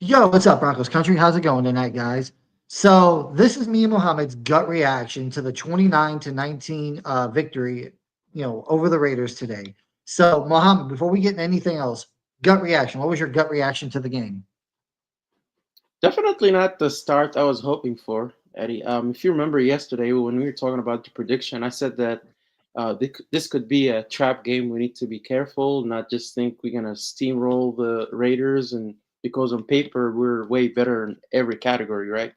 Yo, what's up, Broncos country? How's it going tonight, guys? So this is me and Mohammed's gut reaction to the 29-19 victory, over the Raiders today. So, Mohammed, before we get into anything else, gut reaction. What was your gut reaction to the game? Definitely not the start I was hoping for, Eddie. If you remember yesterday when we were talking about the prediction, I said that this could be a trap game. We need to be careful, not just think we're gonna steamroll the Raiders, and because on paper we're way better in every category, right?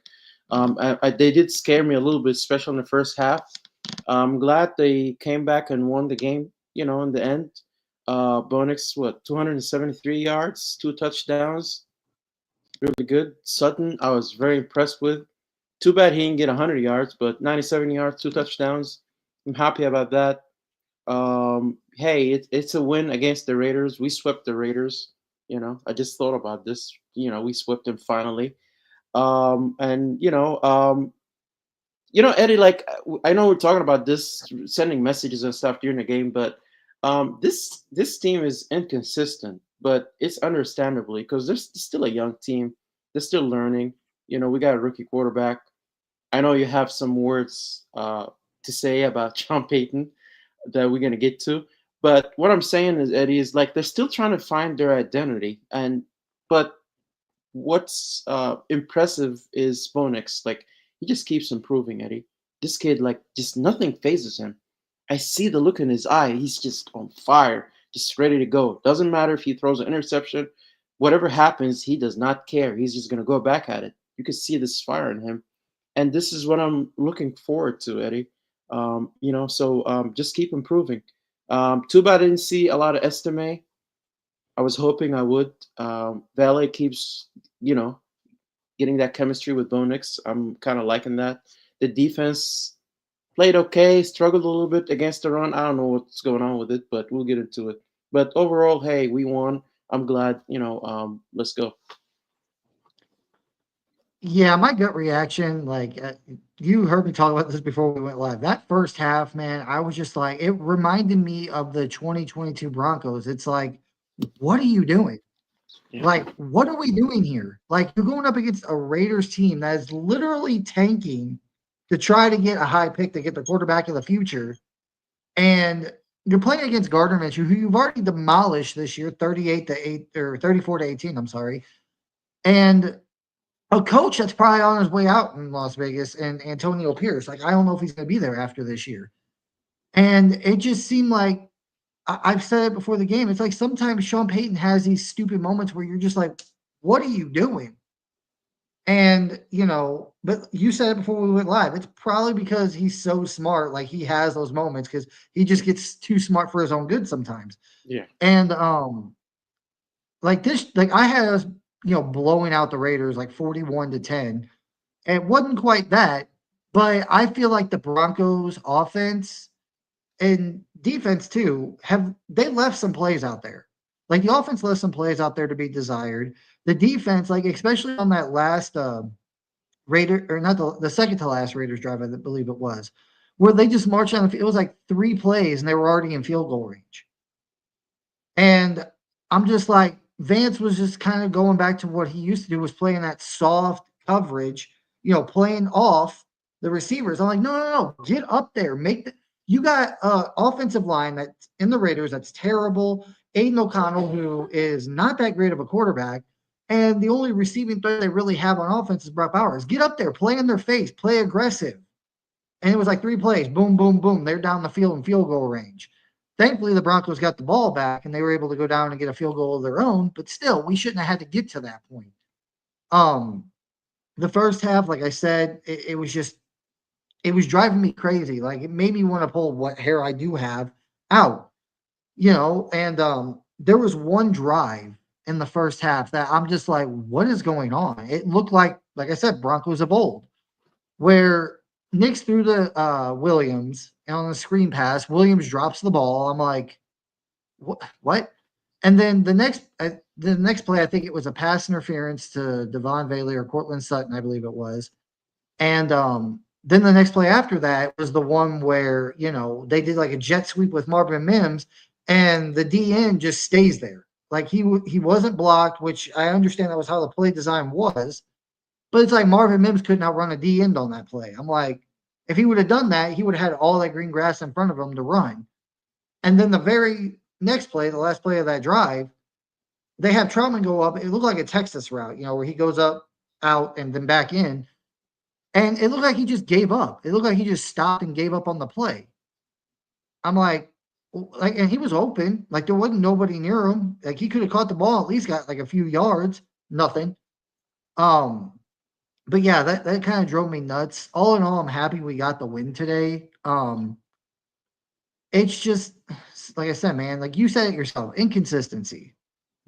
They did scare me a little bit, especially in the first half. I'm glad they came back and won the game. In the end, Bonix, 273 yards, 2 touchdowns, really good. Sutton, I was very impressed with. Too bad he didn't get 100 yards, but 97 yards, 2 touchdowns. I'm happy about that. Hey, it's a win against the Raiders. We swept the Raiders. I just thought about this. We swept them finally. And Eddie, like I know we're talking about this, sending messages and stuff during the game, but this team is inconsistent, but it's understandably because they're still a young team. They're still learning. We got a rookie quarterback. I know you have some words to say about Sean Payton that we're gonna get to, but what I'm saying is, Eddie, is like they're still trying to find their identity, but what's impressive is Bonix. Like he just keeps improving, Eddie. This kid, like, just nothing phases him. I see the look in his eye. He's just on fire, just ready to go. Doesn't matter if he throws an interception, whatever happens, he does not care. He's just gonna go back at it. You can see this fire in him, and this is what I'm looking forward to, Eddie. So just keep improving. Too bad I didn't see a lot of Estime. I was hoping I would. Valet keeps, you know, getting that chemistry with Bonix. I'm kind of liking that. The defense played okay, struggled a little bit against the run. I don't know what's going on with it, but we'll get into it. But overall, hey, we won. I'm glad. Let's go. Yeah, my gut reaction, like you heard me talk about this before we went live. That first half, man, I was just like, it reminded me of the 2022 Broncos. It's like, what are you doing? Yeah. Like, what are we doing here? Like, you're going up against a Raiders team that is literally tanking to try to get a high pick to get the quarterback of the future. And you're playing against Gardner Minshew, who you've already demolished this year, 38-8 or 34-18. I'm sorry. And a coach that's probably on his way out in Las Vegas and Antonio Pierce. Like, I don't know if he's going to be there after this year. And it just seemed like I've said it before the game. It's like sometimes Sean Payton has these stupid moments where you're just like, what are you doing? And, but you said it before we went live. It's probably because he's so smart. Like he has those moments because he just gets too smart for his own good sometimes. Yeah. And like this, like I had us, blowing out the Raiders like 41-10. And it wasn't quite that, but I feel like the Broncos offense and defense too have they left some plays out there. Like the offense left some plays out there to be desired. The defense, like especially on that last Raider or not the second to last Raiders drive, I believe it was, where they just marched on the field. It was like 3 plays and they were already in field goal range. And I'm just like, Vance was just kind of going back to what he used to do, was playing that soft coverage, playing off the receivers. I'm like, no, no, no, get up there. You got offensive line that's in the Raiders that's terrible. Aiden O'Connell, who is not that great of a quarterback. And the only receiving threat they really have on offense is Brock Bowers. Get up there, play in their face, play aggressive. And it was like 3 plays, boom, boom, boom. They're down the field in field goal range. Thankfully, the Broncos got the ball back and they were able to go down and get a field goal of their own. But still, we shouldn't have had to get to that point. Um, the first half, like I said, it was just it was driving me crazy. Like it made me want to pull what hair I do have out, And there was one drive in the first half that I'm just like, what is going on? It looked like I said, Broncos of old, where Nick's threw to Williams and on the screen pass. Williams drops the ball. I'm like, what? What? And then the next play, I think it was a pass interference to Devon Bailey or Cortland Sutton, I believe it was. And then the next play after that was the one where they did like a jet sweep with Marvin Mims, and the DN just stays there. Like he wasn't blocked, which I understand that was how the play design was. But it's like Marvin Mims couldn't outrun a D end on that play. I'm like, if he would have done that, he would have had all that green grass in front of him to run. And then the very next play, the last play of that drive, they have Troutman go up. It looked like a Texas route, where he goes up, out, and then back in. And it looked like he just gave up. It looked like he just stopped and gave up on the play. I'm like, and he was open. Like there wasn't nobody near him. Like he could have caught the ball, at least got like a few yards. Nothing. Um, but yeah, that kind of drove me nuts. All in all, I'm happy we got the win today. It's just like I said, man. Like you said it yourself, inconsistency.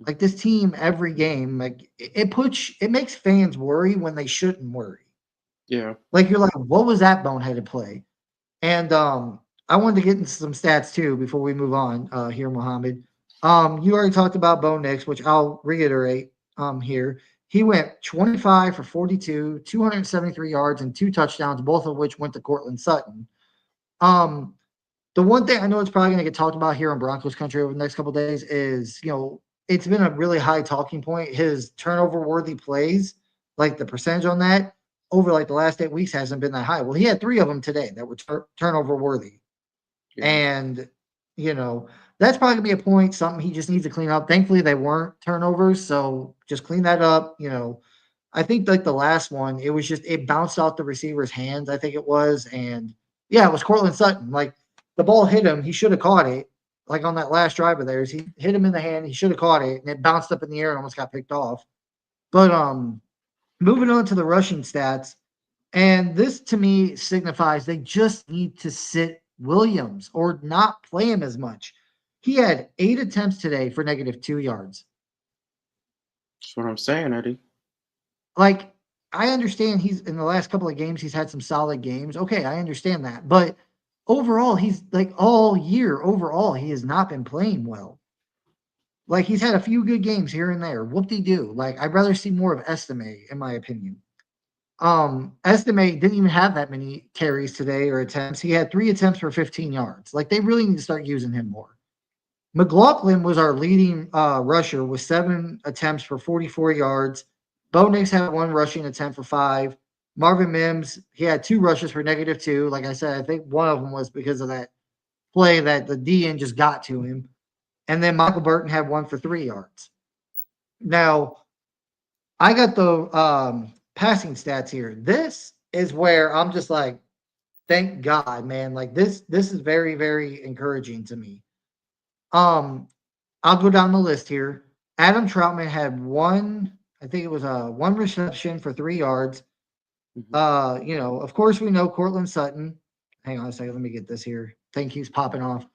Like this team, every game, like it makes fans worry when they shouldn't worry. Yeah. Like you're like, what was that boneheaded play? And I wanted to get into some stats too before we move on here, Mohammed. You already talked about Bo Nix, which I'll reiterate here. He went 25 for 42, 273 yards, and 2 touchdowns, both of which went to Cortland Sutton. Um, the one thing I know it's probably going to get talked about here in Broncos country over the next couple of days is, it's been a really high talking point. His turnover worthy plays, like the percentage on that over like the last 8 weeks hasn't been that high. Well, he had 3 of them today that were turnover worthy. Yeah. And, that's probably going to be a point, something he just needs to clean up. Thankfully, they weren't turnovers. So just clean that up. I think like the last one, it bounced off the receiver's hands, I think it was. And yeah, it was Cortland Sutton. Like the ball hit him. He should have caught it. Like on that last drive of theirs, he hit him in the hand. He should have caught it, and it bounced up in the air and almost got picked off. But moving on to the rushing stats, and this to me signifies they just need to sit Williams or not play him as much. He had 8 attempts today for -2 yards. That's what I'm saying, Eddie. Like, I understand he's in the last couple of games, he's had some solid games. Okay, I understand that. But overall, he's like all year, overall, he has not been playing well. Like, he's had a few good games here and there. Whoop-de-doo. Like, I'd rather see more of Estime, in my opinion. Estime didn't even have that many carries today or attempts. He had 3 attempts for 15 yards. Like, they really need to start using him more. McLaughlin was our leading rusher with 7 attempts for 44 yards. Bo Nix had 1 rushing attempt for 5. Marvin Mims, he had 2 rushes for -2. Like I said, I think one of them was because of that play that the DN just got to him. And then Michael Burton had 1 for 3 yards. Now, I got the passing stats here. This is where I'm just like, thank God, man. Like this is very, very encouraging to me. I'll go down the list here. Adam Troutman had 1, I think it was 1 reception for 3 yards. Of course we know Cortland Sutton. Hang on a second, let me get this here. Thank you's popping off.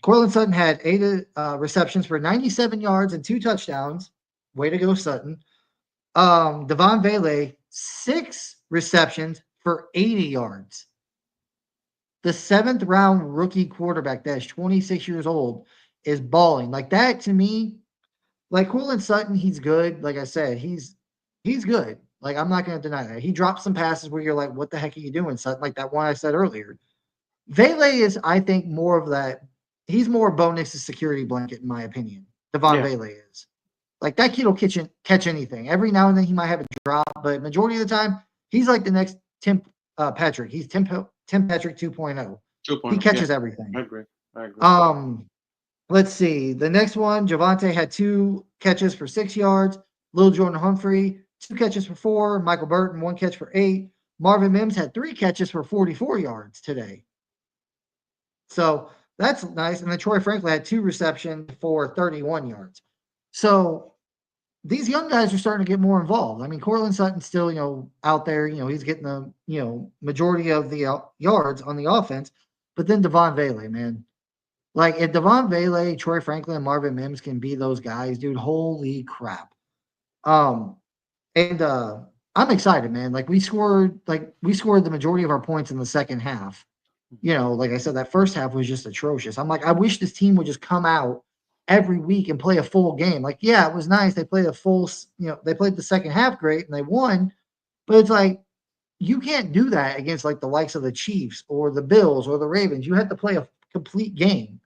Cortland Sutton had 8 receptions for 97 yards and 2 touchdowns. Way to go, Sutton. Devon Vele, 6 receptions for 80 yards. The 7th round rookie quarterback that is 26 years old is balling. Like that to me, like Cortland Sutton, he's good. Like I said, he's good. Like I'm not going to deny that. He dropped some passes where you're like, what the heck are you doing, Sutton? Like that one I said earlier. Vele is, I think, more of that. He's more Bo Nix's security blanket, in my opinion. Devon Vele is. Like that kid will catch anything. Every now and then he might have a drop, but majority of the time he's like the next Tim Patrick. He's Tim Patrick 2.0. He catches everything. I agree. Let's see. The next one, Javonte had 2 catches for 6 yards. Lil Jordan Humphrey, 2 catches for 4. Michael Burton, 1 catch for 8. Marvin Mims had 3 catches for 44 yards today. So that's nice. And then Troy Franklin had 2 receptions for 31 yards. So these young guys are starting to get more involved. I mean, Cortland Sutton's still, out there. He's getting the, majority of the yards on the offense. But then Devon Vele, man. Like, if Devon Vele, Troy Franklin, and Marvin Mims can be those guys, dude, holy crap. I'm excited, man. Like, we scored the majority of our points in the second half. Like I said, that first half was just atrocious. I'm like, I wish this team would just come out every week and play a full game. Like, yeah, it was nice. They played they played the second half great and they won. But it's like, you can't do that against like the likes of the Chiefs or the Bills or the Ravens. You have to play a complete game.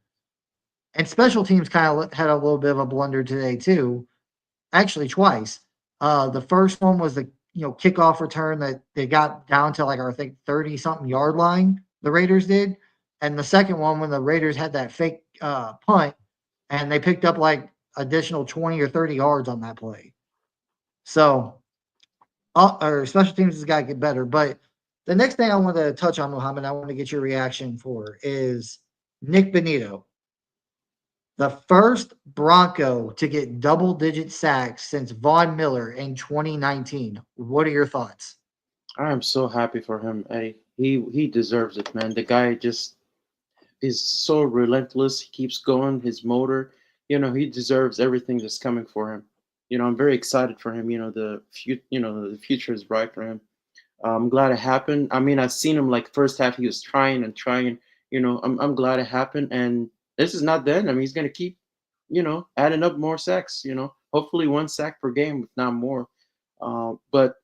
And special teams kind of had a little bit of a blunder today too. Actually, twice. The first one was the kickoff return that they got down to like I think 30 something yard line. The Raiders did, and the second one when the Raiders had that fake punt and they picked up like additional 20 or 30 yards on that play. So, our special teams has got to get better. But the next thing I want to touch on, Mohammed, I want to get your reaction for is Nick Benito, the first Bronco to get double digit sacks since Von Miller in 2019. What are your thoughts? I am so happy for him, Eddie. He deserves it, man. The guy just is so relentless. He keeps going. His motor, he deserves everything that's coming for him. I'm very excited for him. The future is bright for him. I'm glad it happened. I mean, I've seen him like first half. He was trying and trying. I'm glad it happened. And this is not the end. I mean, he's gonna keep, adding up more sacks. Hopefully one sack per game, if not more. But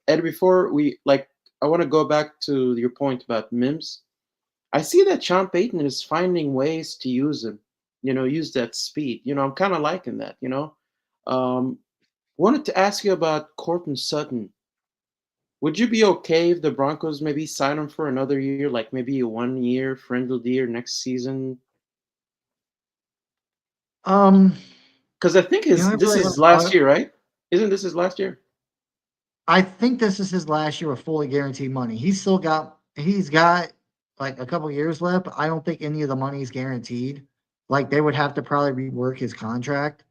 Ed, before we like, I want to go back to your point about Mims. I see that Sean Payton is finding ways to use him. Use that speed. I'm kind of liking that. Um, wanted to ask you about Cortland Sutton. Would you be okay if the Broncos maybe sign him for another year, like maybe a 1 year friendly deal next season? Um, Because I think I this really is haven't last thought. year, right? Isn't this his last year? I think this is his last year with fully guaranteed money. He's got like a couple years left. But I don't think any of the money is guaranteed. Like they would have to probably rework his contract.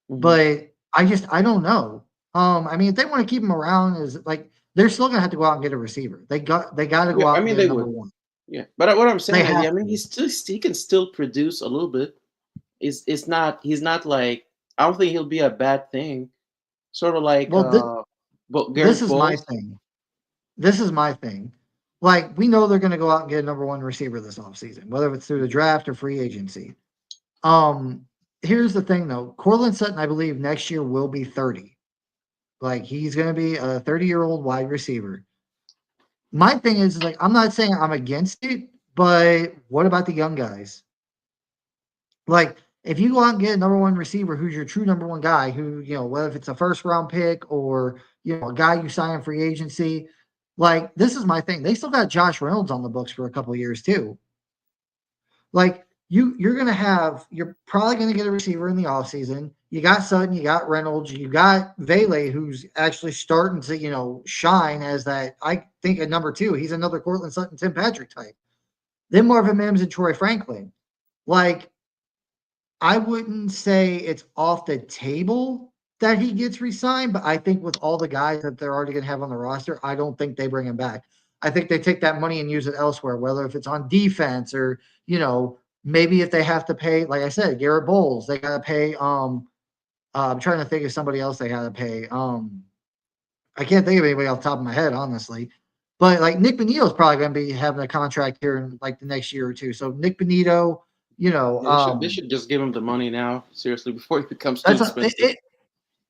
Hmm. But I don't know. I mean, if they want to keep him around, is like they're still gonna have to go out and get a receiver. They got to Yeah, go I out and mean get a they number would. one. Yeah, but what I'm They saying, Eddie, have I mean to. he can still produce a little bit. It's not he's not like I don't think he'll be a bad thing. Sort of like Well, but this Garrett is my Bowles. thing. This is my thing. Like we know they're gonna go out and get a number one receiver this offseason, whether it's through the draft or free agency. Um, Here's the thing though. Cortland Sutton, I believe next year will be 30. Like he's gonna be a 30-year-old wide receiver. My thing is like I'm not saying I'm against it, but what about the young guys? Like, if you go out and get a number one receiver who's your true number one guy, who, whether if it's a first round pick or, a guy you sign in free agency, like, this is my thing. They still got Josh Reynolds on the books for a couple of years too. Like, you're probably going to get a receiver in the offseason. You got Sutton, you got Reynolds, you got Vele, who's actually starting to, shine as that, I think, at number two. He's another Cortland Sutton, Tim Patrick type. Then Marvin Mims and Troy Franklin. Like, I wouldn't say it's off the table that he gets re-signed, but I think with all the guys that they're already going to have on the roster, I don't think they bring him back. I think they take that money and use it elsewhere, whether if it's on defense or maybe if they have to pay, like I said, Garrett Bowles, they got to pay. I'm trying to think of somebody else they got to pay. I can't think of anybody off the top of my head, honestly. But like Nick Benito is probably going to be having a contract here in like the next year or two. So Nick Benito, you know, Yeah, they um, should just give him the money now, seriously, before it becomes too that's a, expensive.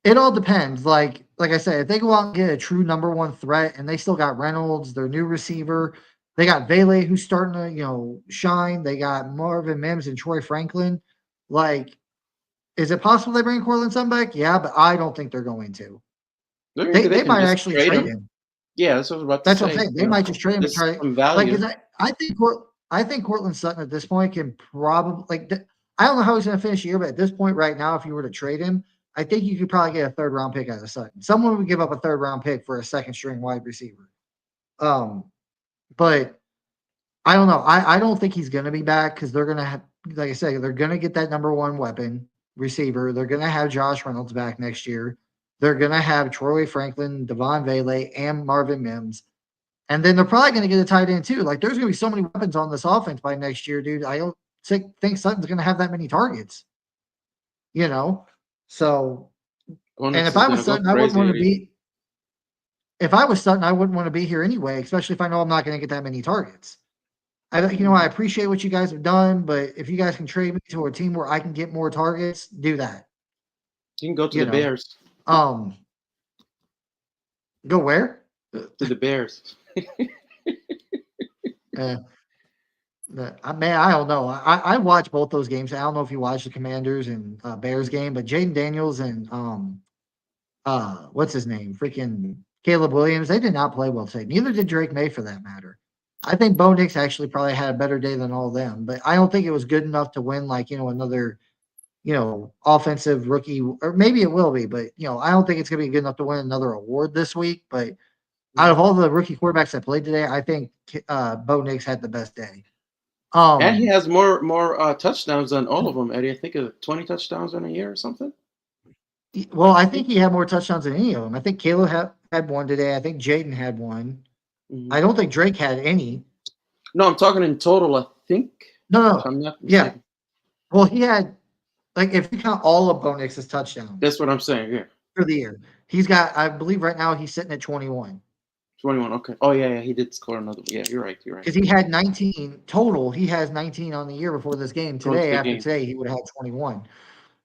it all depends. Like I said, if they go out and get a true number one threat, and they still got Reynolds, their new receiver, they got Vele who's starting to shine. They got Marvin Mims and Troy Franklin. Like, is it possible they bring Cortland Sutton back? Yeah, but I don't think they're going to. Maybe they They can might just actually trade trade him. him. Yeah, that's what I was about to That's what I'm say. saying. They might just trade him and There's try some like value. because I think Cortland Sutton at this point can probably I don't know how he's going to finish the year, but at this point right now, if you were to trade him, I think you could probably get a third round pick out of Sutton. Someone would give up a third round pick for a second string wide receiver. Um, but I don't know. I don't think he's going to be back because they're going to have, like I said, they're going to get that number one weapon receiver. They're going to have Josh Reynolds back next year. They're going to have Troy Franklin, Devon Vele, and Marvin Mims. And then they're probably going to get a tight end too. Like there's going to be so many weapons on this offense by next year, dude. I don't think Sutton's going to have that many targets, you know? So, and Onyx if is I gonna was go Sutton, I wouldn't crazy, want to Eddie. be, if I was Sutton, I wouldn't want to be here anyway, especially if I know I'm not going to get that many targets. I appreciate what you guys have done, but if you guys can trade me to a team where I can get more targets, do that. You can go to You the know, Bears. um, go where? To the Bears. Uh, Man, I don't know. I watched both those games. I don't know if you watched the Commanders and Bears game, but Jaden Daniels and what's his name? Freaking Caleb Williams. They did not play well today. Neither did Drake May for that matter. I think Bo Nix actually probably had a better day than all of them, but I don't think it was good enough to win like, another, offensive rookie, or maybe it will be, but I don't think it's gonna be good enough to win another award this week. But out of all the rookie quarterbacks that played today, I think Bo Nix had the best day. And he Um, has more touchdowns than all of them, Eddie. I think 20 touchdowns in a year or something. well, I I think think. he had more touchdowns than any of them. I think Caleb had one today. I think Jaden had one. Mhm. I don't think Drake had any. No, I'm talking in total. I think, No, if no, I'm not yeah. mistaken. Well, he had like if you count all of Bo Nix's touchdowns That's what I'm saying. Yeah, for the year, he's got. I believe right now he's sitting at 21 21. Okay. Oh yeah, yeah. He did score another. Yeah, you're right. You're right. because he had 19 total. He has 19 on the year before this game. Going to Today, the after game. today, he would have had 21.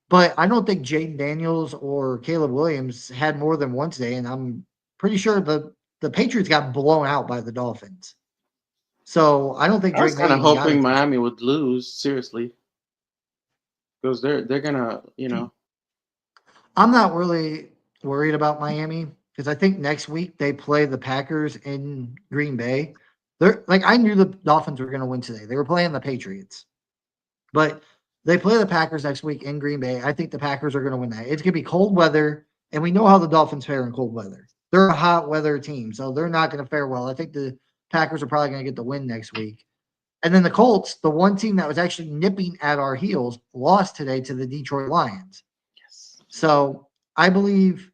But I don't think Jaden Daniels or Caleb Williams had more than one today, and I'm pretty sure the Patriots got blown out by the Dolphins. So I don't think I was Drake kind May of even got a hoping touchdown. Miami would lose seriously because they're gonna, I'm not really worried about Miami because I think next week they play the Packers in Green Bay. They're like I knew the Dolphins were going to win today. They were playing the Patriots, but they play the Packers next week in Green Bay. I think the Packers are going to win that. It's going to be cold weather, and we know how the Dolphins fare in cold weather. They're a hot weather team, so they're not going to fare well. I think the Packers are probably going to get the win next week. And then the Colts, the one team that was actually nipping at our heels, lost today to the Detroit Lions. yes. So I believe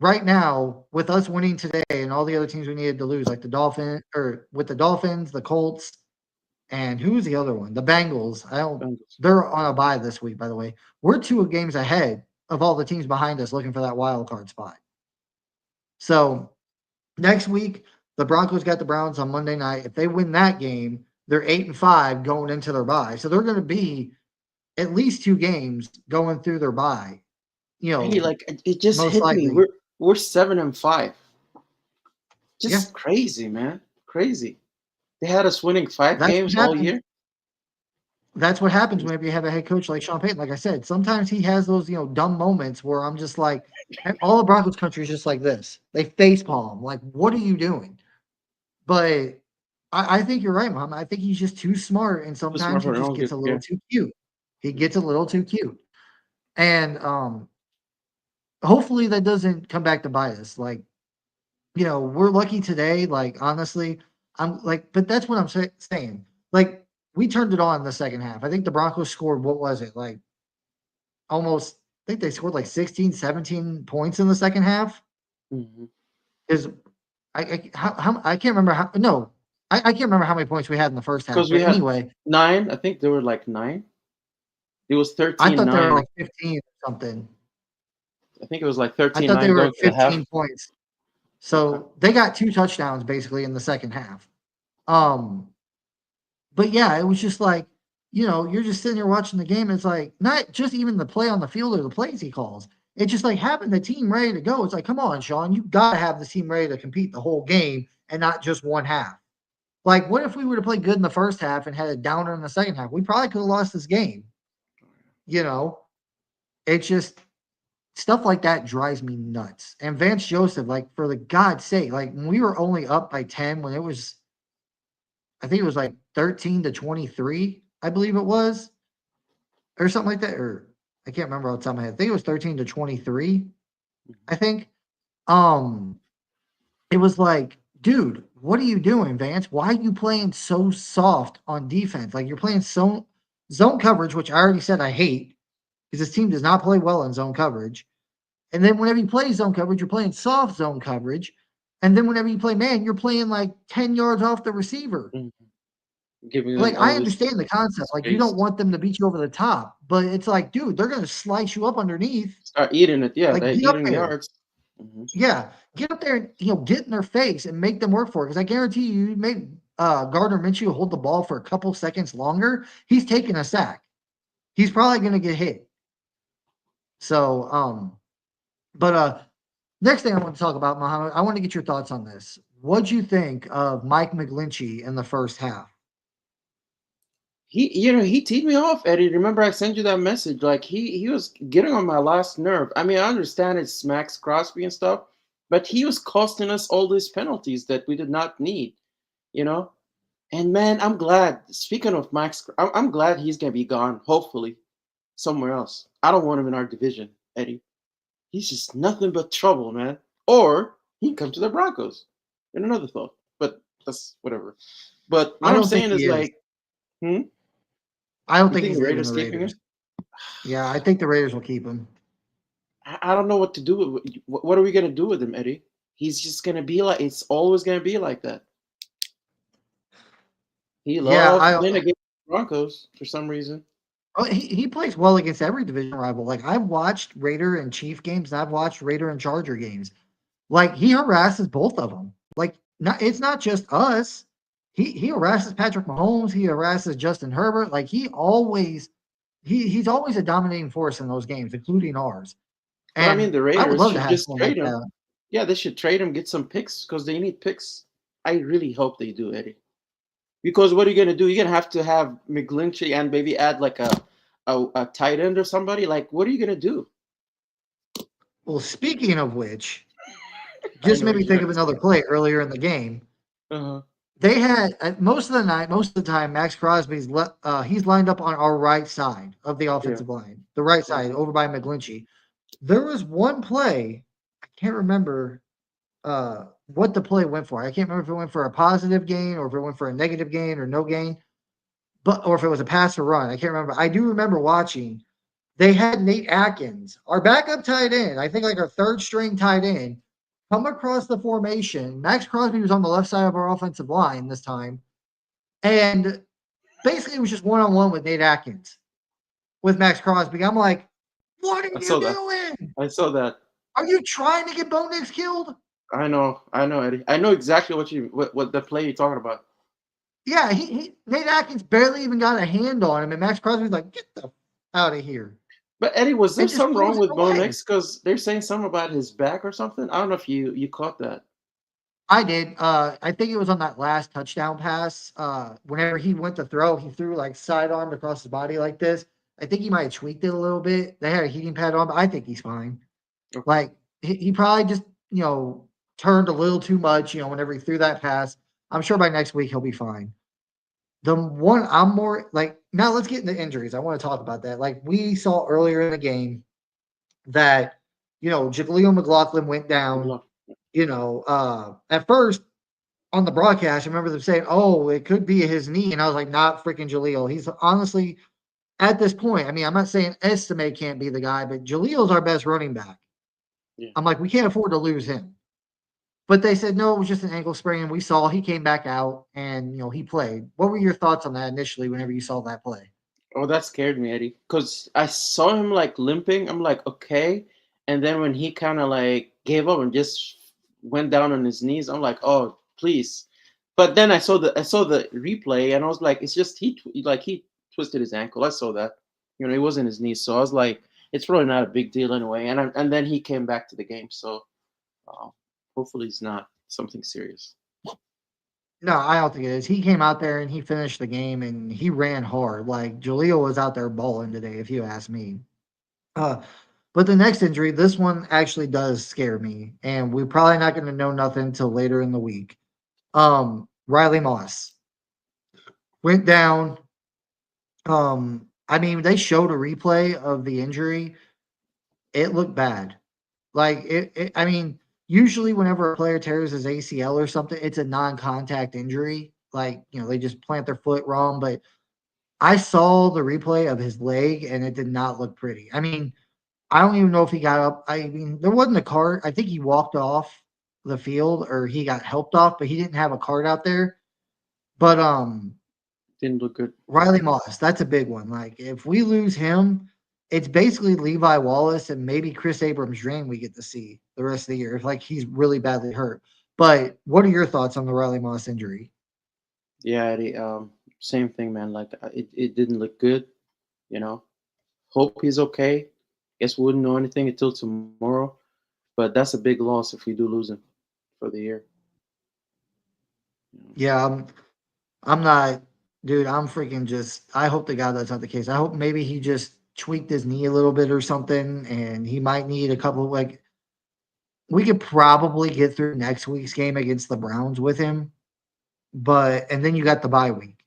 right now, with us winning today and all the other teams we needed to lose, like the Dolphins or with the Dolphins, the Colts, and who's the other one? The Bengals. I don't. Bengals. They're on a bye this week, by the way. We're two games ahead of all the teams behind us looking for that wild card spot. So next week, the Broncos got the Browns on Monday night. If they win that game, they're 8-5 going into their bye. So they're going to be at least two games going through their bye. Hey, like it just Most hit me. likely. We're 7-5. Yeah, Just crazy, man. Crazy. They had us winning five that's what games all happens. year. That's what happens whenever you have a head coach like Sean Payton. Like I said, sometimes he has those, dumb moments where I'm just like, and all of Broncos country is just like this. They face palm. Like, what are you doing? But I think you're right, Mom. I think he's just too smart, and Too smart sometimes he for their just own gets good. a little Yeah. too cute. He gets a little too cute, and hopefully that doesn't come back to bite us. Like, we're lucky today. Like, honestly, I'm like, but that's what I'm saying. Like, we turned it on in the second half. I think the Broncos scored, what was it? Like, almost, I think they scored like 16, 17 points in the second half. Hmm. Is I can't remember how, no, I can't remember how many points we had in the first half. Because we But had anyway, 9. I think they were like 9. It was I thirteen thought they were nine. like 15 or something. I think it was like I thirteen thought they nine were going at to the half. 15 points. Okay. So they got two touchdowns basically in the second half. Um, But yeah, it was just like, you're just sitting here watching the game. And it's like not just even the play on the field or the plays he calls. It's just like having the team ready to go. It's like, come on, Sean, you got to have the team ready to compete the whole game and not just one half. Like, what if we would have played good in the first half and had a downer in the second half? We probably could have lost this game. You know, it's just stuff like that drives me nuts. And Vance Joseph, like, for the God's sake, like, when we were only up by 10, when it was, I think it was like 13-23, I believe it was, or something like that, or I can't remember off the top of my head. I think it was 13-23, I think. Um, it was like, dude, what are you doing, Vance? Why are you playing so soft on defense? Like you're playing so zone coverage, which I already said I hate because this team does not play well in zone coverage. And then whenever you play zone coverage, you're playing soft zone coverage. And then whenever you play man, you're playing like 10 yards off the receiver. Mhm. Giving them Like, I all this understand the concept. Like, you don't space. want them to beat you over the top, but it's like, dude, they're gonna slice you up underneath. Start eating it. Yeah, Like, they're get up eating there. yards. Hmm. Yeah, get up there and, get in their face and make them work for it. Because I guarantee you make Gardner Minshew hold the ball for a couple seconds longer, he's taking a sack. He's probably gonna get hit. So, but next thing I want to talk about, Muhammad, I want to get your thoughts on this. What'd you think of Mike McGlinchey in the first half? he teed me off, Eddie. Remember I sent you that message? Like he was getting on my last nerve. I mean, I understand it's Max Crosby and stuff, but he was costing us all these penalties that we did not need, you know? And man, I'm glad. Speaking of Max, I'm glad he's gonna be gone. Hopefully, somewhere else. I don't want him in our division, Eddie. He's just nothing but trouble, man. Or he can come to the Broncos. In another thought, but that's whatever. But what I I'm don't think saying is he is. like, hmm? I don't You think think he's the leaving the Raiders keeping Raiders. him? Yeah, I think the Raiders will keep him. I don't know what to do with. What are we gonna do with him, Eddie? He's just gonna be like. It's always gonna be like that. He Yeah, loves playing against the Broncos for some reason. he plays well against every division rival. Like I've watched Raider and Chief games, and I've watched Raider and Charger games. Like he harasses both of them. Like not, it's not just us. He harasses Patrick Mahomes. He harasses Justin Herbert. Like he's always a dominating force in those games, including ours. But I mean, And the I would Raiders love to should have just someone like trade him. that. Yeah, they should trade him, get some picks because they need picks. I really hope they do, Eddie. Because what are you gonna do? You're gonna have McGlinchey and maybe add like a tight end or somebody. Like, what are you gonna do? Well, speaking of which, I just know made what me you're think of gonna another say. play earlier in the game. Uh-huh. They had most of the night, most of the time, Max Crosby's he's lined up on our right side of the Yeah. offensive line, the right Yeah. side over by McGlinchey. There was one play, I can't remember what the play went for. I can't remember if it went for a positive gain or if it went for a negative gain or no gain, but or if it was a pass or run. I can't remember. I do remember watching. They had Nate Atkins, our backup tight end, I think like our third string tight end, come across the formation. Max Crosby was on the left side of our offensive line this time. And basically, it was just one on one with Nate Atkins with Max Crosby. I'm like, what are I you saw that. doing? I saw that. Are you trying to get Bo Nix killed? I know, Eddie. I know exactly what the play you're talking about. Yeah, Nate Atkins barely even got a hand on him, and Max Crosby's like, get the out of here, But Eddie, was there and just something throws wrong it with Bo away. Nix? Because they're saying something about his back or something. I don't know if you caught that. I did. I think it was on that last touchdown pass. Whenever he went to throw, he threw like sidearm across his body like this. I think he might have tweaked it a little bit. They had a heating pad on, but I think he's fine. Okay. Like he probably just turned a little too much. Whenever he threw that pass, I'm sure by next week he'll be fine. The one I'm more like now. Let's get into injuries. I want to talk about that. Like we saw earlier in the game that Jaleel McLaughlin went Good down. luck. At first on the broadcast, I remember them saying, "Oh, it could be his knee," and I was like, "Not freaking Jaleel." He's honestly at this point. I mean, I'm not saying Estimate can't be the guy, but Jaleel's our best running back. Yeah. I'm like, we can't afford to lose him. But they said no, it was just an ankle sprain. We saw he came back out and he played. What were your thoughts on that initially whenever you saw that play? Oh, that scared me, Eddie. Because I saw him like limping. I'm like, okay. And then when he kind of like gave up and just went down on his knees, I'm like, oh, please. But then I saw the replay and I was like, it's just he twisted his ankle. I saw that. It wasn't his knee. So I was like, it's really not a big deal anyway. And then he came back to the game. So uh, hopefully it's not something serious. No, I don't think it is. He came out there and he finished the game and he ran hard. Like Jaleel was out there balling today, if you ask me. Uh, but the next injury, this one actually does scare me, and we're probably not going to know nothing until later in the week. Riley Moss went down. I mean, they showed a replay of the injury. It looked bad. Like I mean, usually whenever a player tears his ACL or something, it's a non-contact injury. Like they just plant their foot wrong. But I saw the replay of his leg, and it did not look pretty. I mean, I don't even know if he got up. I mean, there wasn't a cart. I think he walked off the field or he got helped off, but he didn't have a cart out there. But Didn't look good. Riley Moss, that's a big one. Like if we lose him, it's basically Levi Wallace and maybe Chris Abrams' dream we get to see the rest of the year if like he's really badly hurt. But what are your thoughts on the Riley Moss injury? Yeah, Eddie. Same thing, man. Like it didn't look good. You know. Hope he's okay. Guess we wouldn't know anything until tomorrow. But that's a big loss if we do lose him for the year. Yeah, I'm not. Dude, I'm freaking just. I hope to God that's not the case. I hope maybe he just tweaked his knee a little bit or something, and he might need a couple. Like we could probably get through next week's game against the Browns with him, but and then you got the bye week.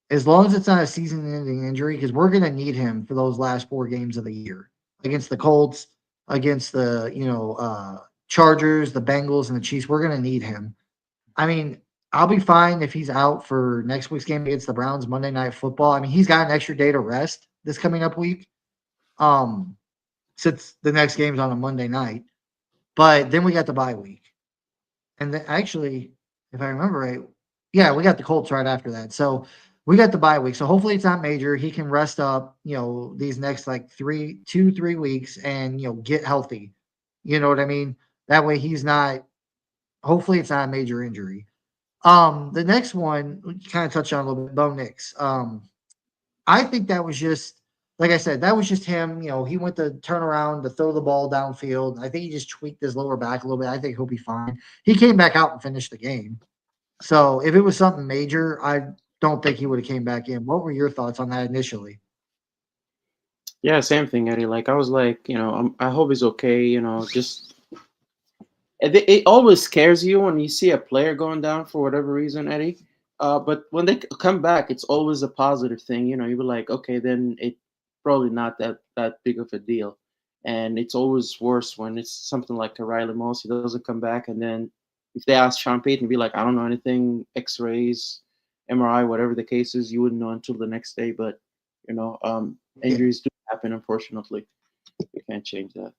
As long as it's not a season-ending injury, because we're gonna need him for those last 4 games of the year against the Colts, against the Chargers, the Bengals, and the Chiefs. We're gonna need him. I mean, I'll be fine if he's out for next week's game against the Browns, Monday Night Football. I mean, he's got an extra day to rest this coming up week, um, since the next game's on a Monday night. But then we got the bye week, and then actually, if I remember right, yeah, we got the Colts right after that. So we got the bye week. So hopefully it's not major. He can rest up, these next like 3 weeks, and get healthy. You know what I mean? That way he's not. Hopefully it's not a major injury. The next one, we kind of touched on a little bit, Bo Nix. I think that was just, like I said, that was just him. He went to turn around to throw the ball downfield. I think he just tweaked his lower back a little bit. I think he'll be fine. He came back out and finished the game. So if it was something major, I don't think he would have came back in. What were your thoughts on that initially? Yeah, same thing, Eddie. Like I was like, I hope he's okay. Just it always scares you when you see a player going down for whatever reason, Eddie. But when they come back, it's always a positive thing. You be like, okay, then it probably not that big of a deal. And it's always worse when it's something like a Riley Moss. He doesn't come back, and then if they ask Sean Payton, be like, I don't know anything, X-rays, MRI, whatever the case is, you wouldn't know until the next day. But Yeah. injuries do happen, unfortunately. We can't change that.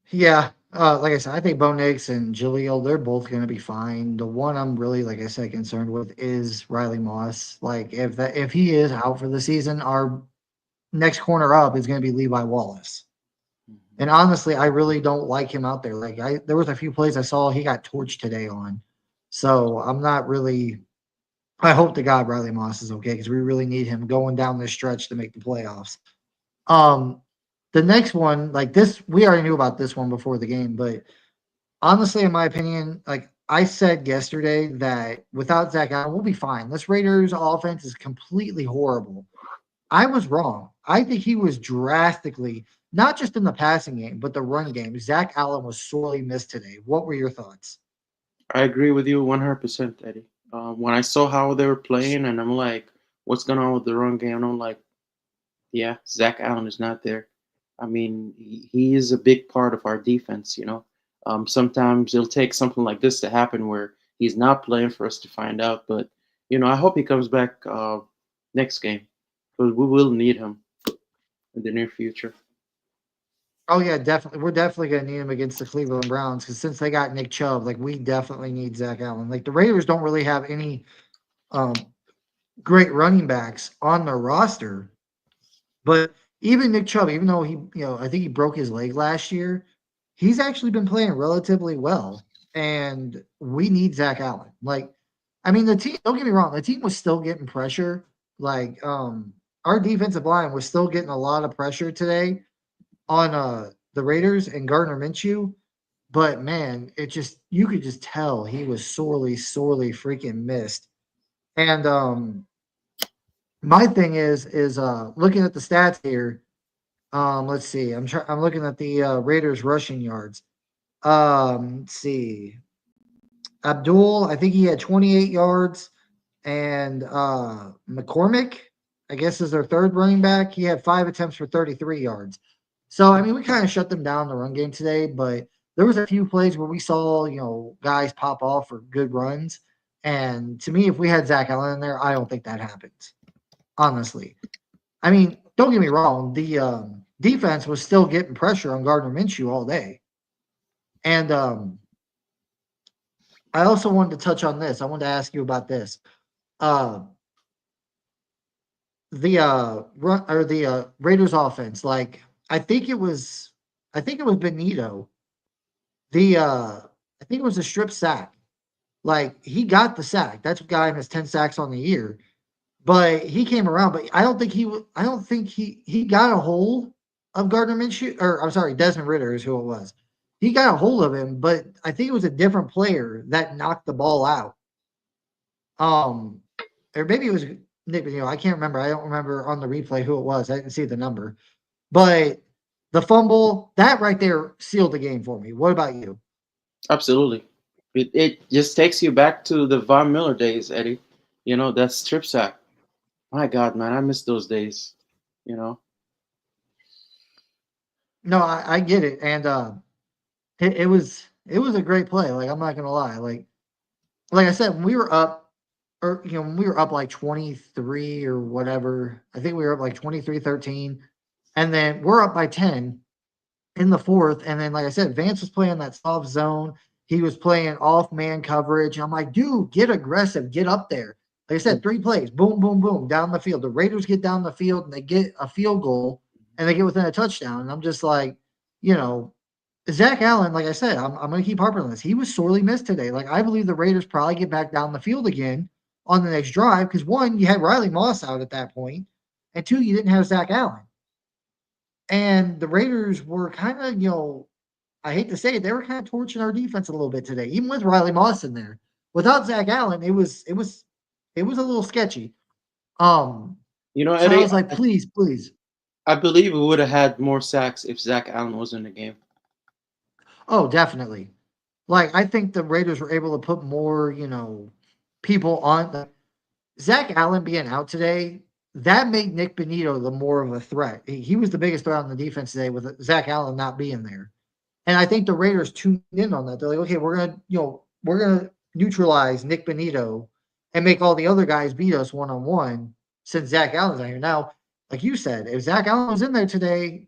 Yeah. Like I said, I think Bo Nix and Jaleel, they're both going to be fine. The one I'm really, like I said, concerned with is Riley Moss. Like if he is out for the season, our next corner up is going to be Levi Wallace. Mhm. And honestly, I really don't like him out there. Like there was a few plays I saw he got torched today on. So I'm not really. I hope to God Riley Moss is okay because we really need him going down this stretch to make the playoffs. Um, the next one, like this, we already knew about this one before the game, but honestly, in my opinion, like I said yesterday, that without Zach Allen, we'll be fine. This Raiders offense is completely horrible. I was wrong. I think he was drastically, not just in the passing game, but the run game. Zach Allen was sorely missed today. What were your thoughts? I agree with you 100%, Eddie. When I saw how they were playing, and I'm like, what's going on with the run game? And I'm like, yeah, Zach Allen is not there. I mean, he is a big part of our defense. Sometimes it'll take something like this to happen where he's not playing for us to find out. But, I hope he comes back next game because we will need him in the near future. Oh yeah, definitely. We're definitely gonna need him against the Cleveland Browns because since they got Nick Chubb, like we definitely need Zach Allen. Like the Raiders don't really have any um, great running backs on their roster, but even Nick Chubb, even though I think he broke his leg last year, he's actually been playing relatively well, and we need Zach Allen. Like, I mean, the team. Don't get me wrong, the team was still getting pressure. Like, our defensive line was still getting a lot of pressure today on the Raiders and Gardner Minshew. But man, it just you could just tell he was sorely, sorely freaking missed. And my thing is looking at the stats here. Let's see. I'm looking at the Raiders rushing yards. Let's see. Abdul, I think he had 28 yards, and McCormick, I guess, is their third running back. He had 5 attempts for 33 yards. So I mean, we kind of shut them down the run game today, but there was a few plays where we saw guys pop off for good runs. And to me, if we had Zach Allen in there, I don't think that happens. Honestly, I mean, don't get me wrong, the defense was still getting pressure on Gardner Minshew all day, and I also wanted to touch on this. I wanted to ask you about this. Uh, the Raiders offense, like I think it was Benito. I think it was a strip sack. Like he got the sack. That's what got him his 10 sacks on the year. But he came around, but I don't think he got a hold of Gardner Minshew, or I'm sorry, Desmond Ritter is who it was. He got a hold of him, but I think it was a different player that knocked the ball out. Um, or maybe it was Nick Benito. I can't remember. I don't remember on the replay who it was. I didn't see the number. But the fumble, that right there sealed the game for me. What about you? Absolutely. It just takes you back to the Von Miller days, Eddie. That strip sack. My God, man, I miss those days. You know, No, I get it. And it was a great play. Like I'm not gonna lie. Like I said, when we were up or when we were up like 23 or whatever, I think we were up like 23-13, and then we're up by 10 in the fourth. And then, like I said, Vance was playing that soft zone. He was playing off man coverage. I'm like, dude, get aggressive, get up there. Like I said, 3 plays, boom, boom, boom, down the field. The Raiders get down the field and they get a field goal and they get within a touchdown. And I'm just like, you know, Zach Allen, like I said, I'm going to keep harping on this. He was sorely missed today. Like, I believe the Raiders probably get back down the field again on the next drive because, one, you had Riley Moss out at that point, and two, you didn't have Zach Allen. And the Raiders were kind of, I hate to say it, they were kind of torching our defense a little bit today, even with Riley Moss in there. Without Zach Allen, it was a little sketcy. Um, so I Eddie, was like, please, please. I believe we would have had more sacks if Zach Allen was in the game. Oh, definitely. Like I think the Raiders were able to put more, people on. Zach Allen being out today, that made Nick Benito the more of a threat. He was the biggest threat on the defense today with Zach Allen not being there. And I think the Raiders tuned in on that. They're like, okay, we're gonna neutralize Nick Benito and make all the other guys beat us one on one since Zach Allen's out here. Now, like you said, if Zach Allen was in there today,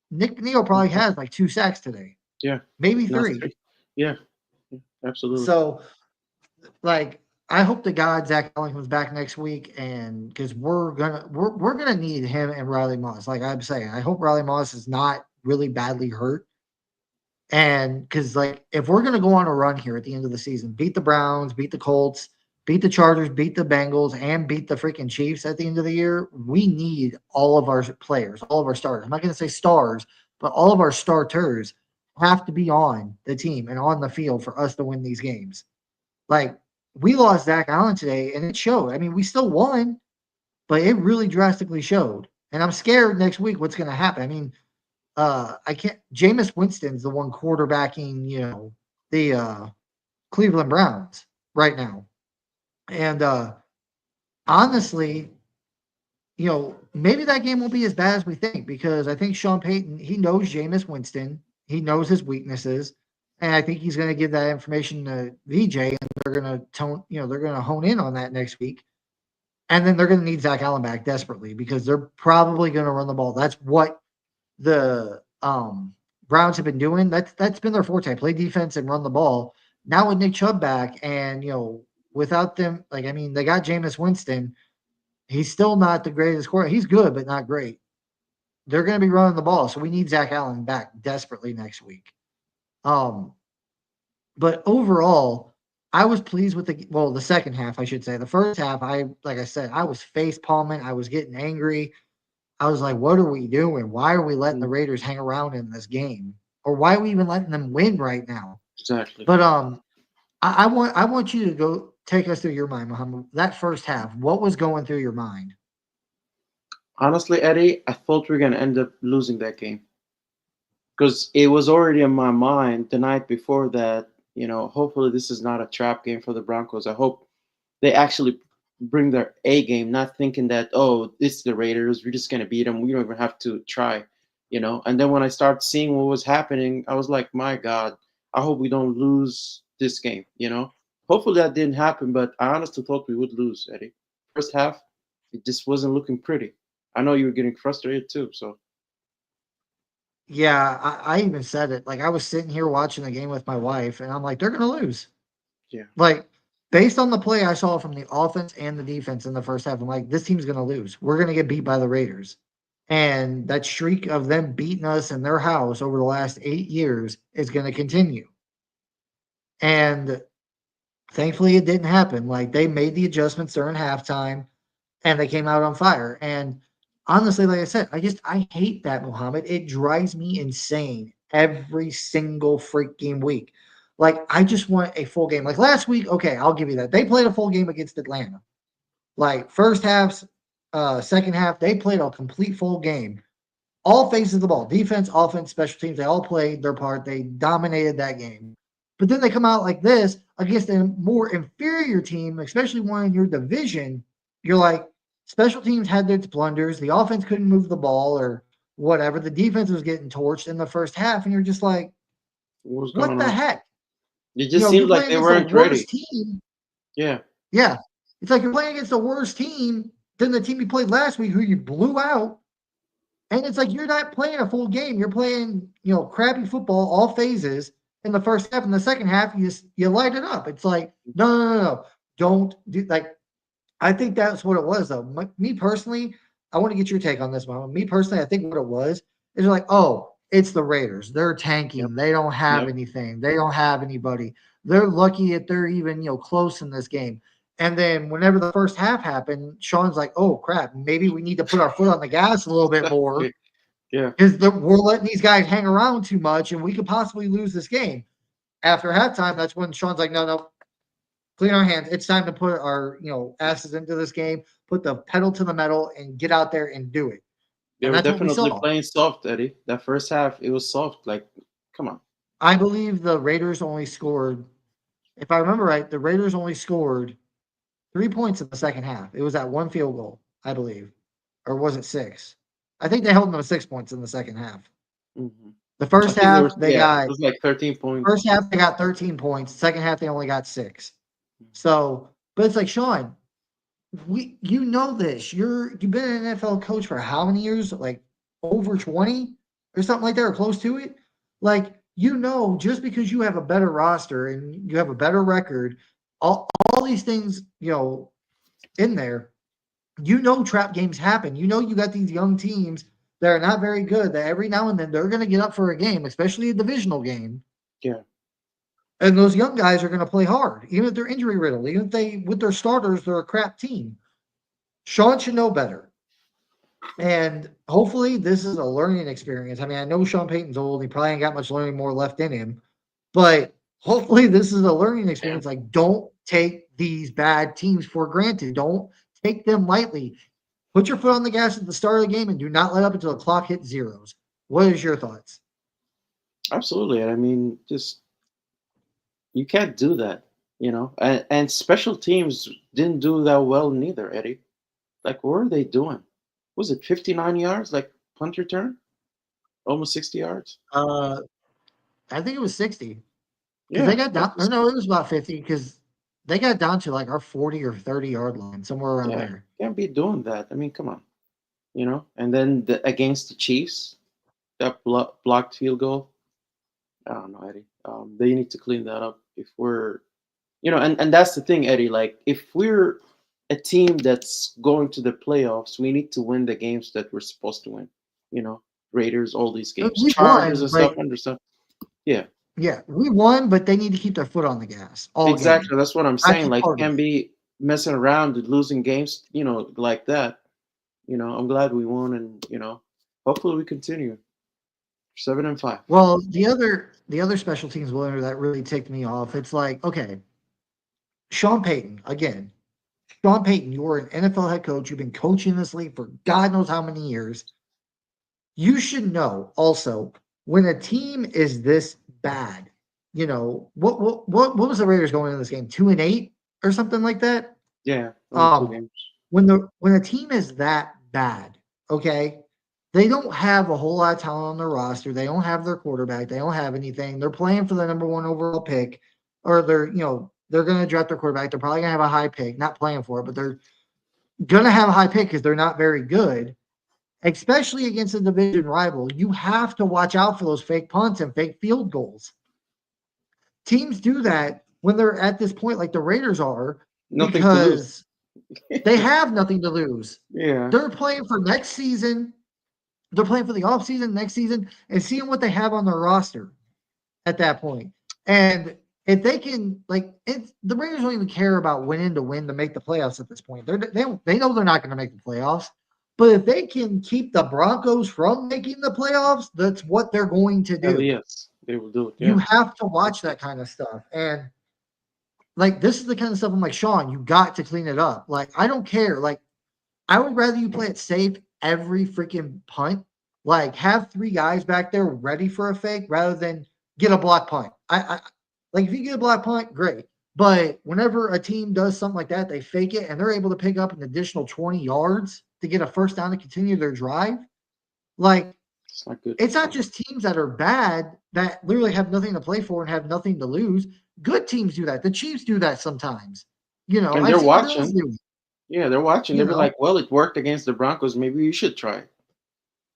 Nick Benito probably has like 2 sacks today, Yeah, maybe that's three. three. Yeah, yeah, absolutely. So, like, I hope to God Zach Allen comes back next week, and because we're gonna need him and Riley Moss. Like I'm saying, I hope Riley Moss is not really badly hurt. And because, like, if we're going to go on a run here at the end of the season, beat the Browns, beat the Colts, beat the Chargers, beat the Bengals, and beat the freaking Chiefs at the end of the year, we need all of our players, all of our stars. I'm not going to say stars, but all of our starters have to be on the team and on the field for us to win these games. Like, we lost Zach Allen today, and it showed. I mean, we still won, but it really drastically showed. And I'm scared next week what's going to happen. I mean, I can't. Jameis Winston's the one quarterbacking, the Cleveland Browns right now, and honestly, maybe that game won't be as bad as we think because I think Sean Payton he knows Jameis Winston, he knows his weaknesses, and I think he's going to give that information to VJ, and they're going to they're going to hone in on that next week, and then they're going to need Zach Allen back desperately because they're probably going to run the ball. That's what the Browns have been doing. That's been their forte: play defense and run the ball. Now with Nick Chubb back, and without them, like I mean, they got Jameis Winston. He's still not the greatest quarterback. He's good, but not great. They're going to be running the ball, so we need Zach Allen back desperately next week. Um, but overall, I was pleased with the second half, I should say. The first half, like I said, I was face palming. I was getting angry. I was like, what are we doing? Why are we letting the Mm, Raiders hang around in this game? Or why are we even letting them win right now? exactly. But I want you to go take us through your mind, Muhammad. That first half, what was going through your mind? Honestly, Eddie, I thought we were gonna end up losing that game because it was already in my mind the night before that. Hopefully this is not a trap game for the Broncos. I hope they actually bring their A game, not thinking that, oh, it's the Raiders, we're just gonna beat them. We don't even have to try. And then when I started seeing what was happening, I was like, my God, I hope we don't lose this game. Hopefully that didn't happen, but I honestly thought we would lose, Eddie. First half, it just wasn't looking pretty. I know you were getting frustrated too, so Yeah, I even said it. Like I was sitting here watching the game with my wife, and I'm like, they're gonna lose. yeah. Like based on the play I saw from the offense and the defense in the first half, I'm like, this team's gonna lose. We're gonna get beat by the Raiders. And that streak of them beating us in their house over the last 8 years is gonna continue. And thankfully, it didn't happen. Like they made the adjustments during halftime, and they came out on fire. And honestly, like I said, I hate that, Muhammad. It drives me insane every single freaking week. Like, I just want a full game. Like last week, okay, I'll give you that. They played a full game against Atlanta. Like first half, second half, they played a complete full game. All phases of the ball, defense, offense, special teams, they all played their part. They dominated that game. But then they come out like this against a more inferior team, especially one in your division. You're like, special teams had their blunders. The offense couldn't move the ball or whatever. The defense was getting torched in the first half. And you're just like, What was what going the on? heck? It You just know, seemed you're like playing they against the weren't ready. worst team. Yeah. Yeah. It's like you're playing against the worst team than the team you played last week, who you blew out. And it's like you're not playing a full game. You're playing, crappy football, all phases in the first half. In the second half, you light it up. It's like, no, no, no, no. Don't do like I think that's what it was though. Me personally, I want to get your take on this one. Me personally, I think what it was is like, oh, it's the Raiders. They're Yep. tanking. They don't have Yep. anything. They don't have anybody. They're lucky if they're even, close in this game. And then whenever the first half happened, Sean's like, oh crap, maybe we need to put our foot on the gas a little bit more Yeah. because we're letting these guys hang around too much and we could possibly lose this game. After halftime, that's when Sean's like, no, no, clean our hands. It's time to put our, asses into this game, put the pedal to the metal and get out there and do it. They And were that's what we definitely saw. playing soft, Eddie. That first half, it was soft. Like, come on. I believe the Raiders only scored, if I remember right, the Raiders only scored 3 points in the second half. It was that one field goal, I believe. Or was it six? I think they held them to 6 points in the second half. Hmm. The I first think there half, was, they yeah, it got was like 13 points. first half they got 13 points. Second half they only got six. So, but it's like Sean, you know this. You've been an NFL coach for how many years? Like over 20 or something like that, or close to it. Like, just because you have a better roster and you have a better record, all these things, in there, trap games happen. You got these young teams that are not very good that every now and then they're gonna get up for a game, especially a divisional game. Yeah. And those young guys are going to play hard, even if they're injury riddled, even if with their starters, they're a crap team. Sean should know better. And hopefully this is a learning experience. I mean, I know Sean Payton's old. He probably ain't got much learning more left in him. But hopefully this is a learning Yeah. experience. Like, don't take these bad teams for granted. Don't take them lightly. Put your foot on the gas at the start of the game and do not let up until the clock hits zeros. What is your thoughts? Absolutely. I mean, just you can't do that, And special teams didn't do that well neither, Eddie. Like, what were they doing? Was it 59 yards, like punt return? Almost 60 yards? Uh, I think it was 60. Because they Yeah, got that down, or was, no, it was about 50 because they got down to like our 40 or 30-yard line, somewhere around yeah, there. can't be doing that. I mean, come on, And then against the Chiefs, that blocked field goal. I don't know, Eddie. They need to clean that up if we're, and that's the thing, Eddie. Like, if we're a team that's going to the playoffs, we need to win the games that we're supposed to win. You know, Raiders, all these games, We Chargers won, and stuff. but Understand? Yeah, yeah, we won, but they need to keep their foot on the gas all game. exactly. That's what I'm That's saying. just Like, part of can't it. be messing around and losing games, like that. I'm glad we won, and hopefully we continue 7-5. Well, the other special teams winner that really ticked me off. It's like, okay, Sean Payton again. Sean Payton, you are an NFL head coach. You've been coaching this league for God knows how many years. You should know also when a team is this bad. What was the Raiders going into this game? 2-8 or something like that. Yeah, only two Um, games. when a team is that bad, okay, they don't have a whole lot of talent on their roster. They don't have their quarterback. They don't have anything. They're playing for the number one overall pick, or they're going to draft their quarterback. They're probably going to have a high pick. Not playing for it, but they're going to have a high pick because they're not very good, especially against a division rival. You have to watch out for those fake punts and fake field goals. Teams do that when they're at this point, like the Raiders are, Nothing to lose. because they have nothing to lose. Yeah. They're playing for next season. They're playing for the offseason, next season, and seeing what they have on their roster at that point. And if they can, the Raiders don't even care about winning to win to make the playoffs at this point. They know they're not going to make the playoffs. But if they can keep the Broncos from making the playoffs, that's what they're going to Hell do. yes. They will do it. You Yeah. have to watch that kind of stuff. And like this is the kind of stuff I'm like, Sean, you got to clean it up. Like, I don't care. Like, I would rather you play it safe every freaking punt. Like, have three guys back there ready for a fake rather than get a block punt. I like if you get a block punt, great. But whenever a team does something like that, they fake it and they're able to pick up an additional 20 yards to get a first down to continue their drive. Like, It's not good. it's not just teams that are bad that literally have nothing to play for and have nothing to lose. Good teams do that. The Chiefs do that sometimes. You know, And I've they're seen the Bills watching. do it, Yeah, they're watching. you They'll be know. like, "Well, it worked against the Broncos. Maybe you should try it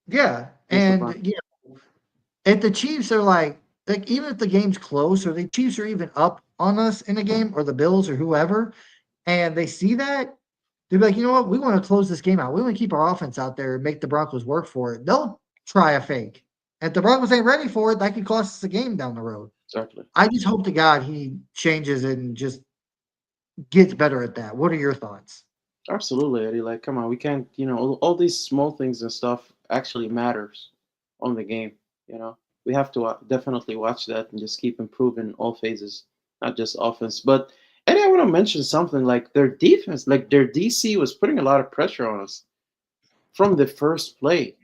Yeah. against the And Broncos." you know, if the Chiefs are like even if the game's close or the Chiefs are even up on us in a game or the Bills or whoever, and they see that, they'll be like, you know what, we want to close this game out. We want to keep our offense out there and make the Broncos work for it. They'll try a fake. If the Broncos ain't ready for it, that could cost us a game down the road. Exactly. I just hope to God he changes and just gets better at that. What are your thoughts? Absolutely, Eddie. Like, come on, we can't. All these small things and stuff actually matters on the game. We have to definitely watch that and just keep improving all phases, not just offense. But Eddie, I want to mention something like their defense, like their DC was putting a lot of pressure on us from the first play.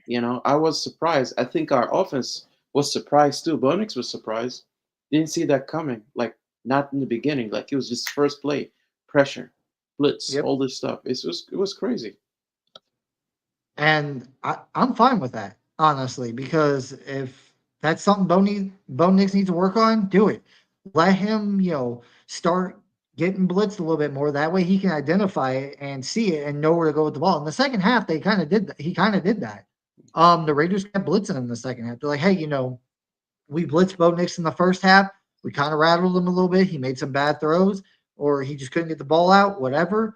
I was surprised. I think our offense was surprised too. Bonix was surprised. Didn't see that coming. Like not in the beginning. Like it was just first play, pressure, blitz, Yep. all this stuff. It was crazy. And I'm fine with that, honestly, because if that's something Bo Nix needs to work on, do it. Let him, start getting blitzed a little bit more. That way he can identify it and see it and know where to go with the ball. In the second half, they kind of did that. He kind of did that. The Raiders kept blitzing him in the second half. They're like, hey, we blitzed Bo Nix in the first half. We kind of rattled him a little bit. He made some bad throws, or he just couldn't get the ball out, whatever.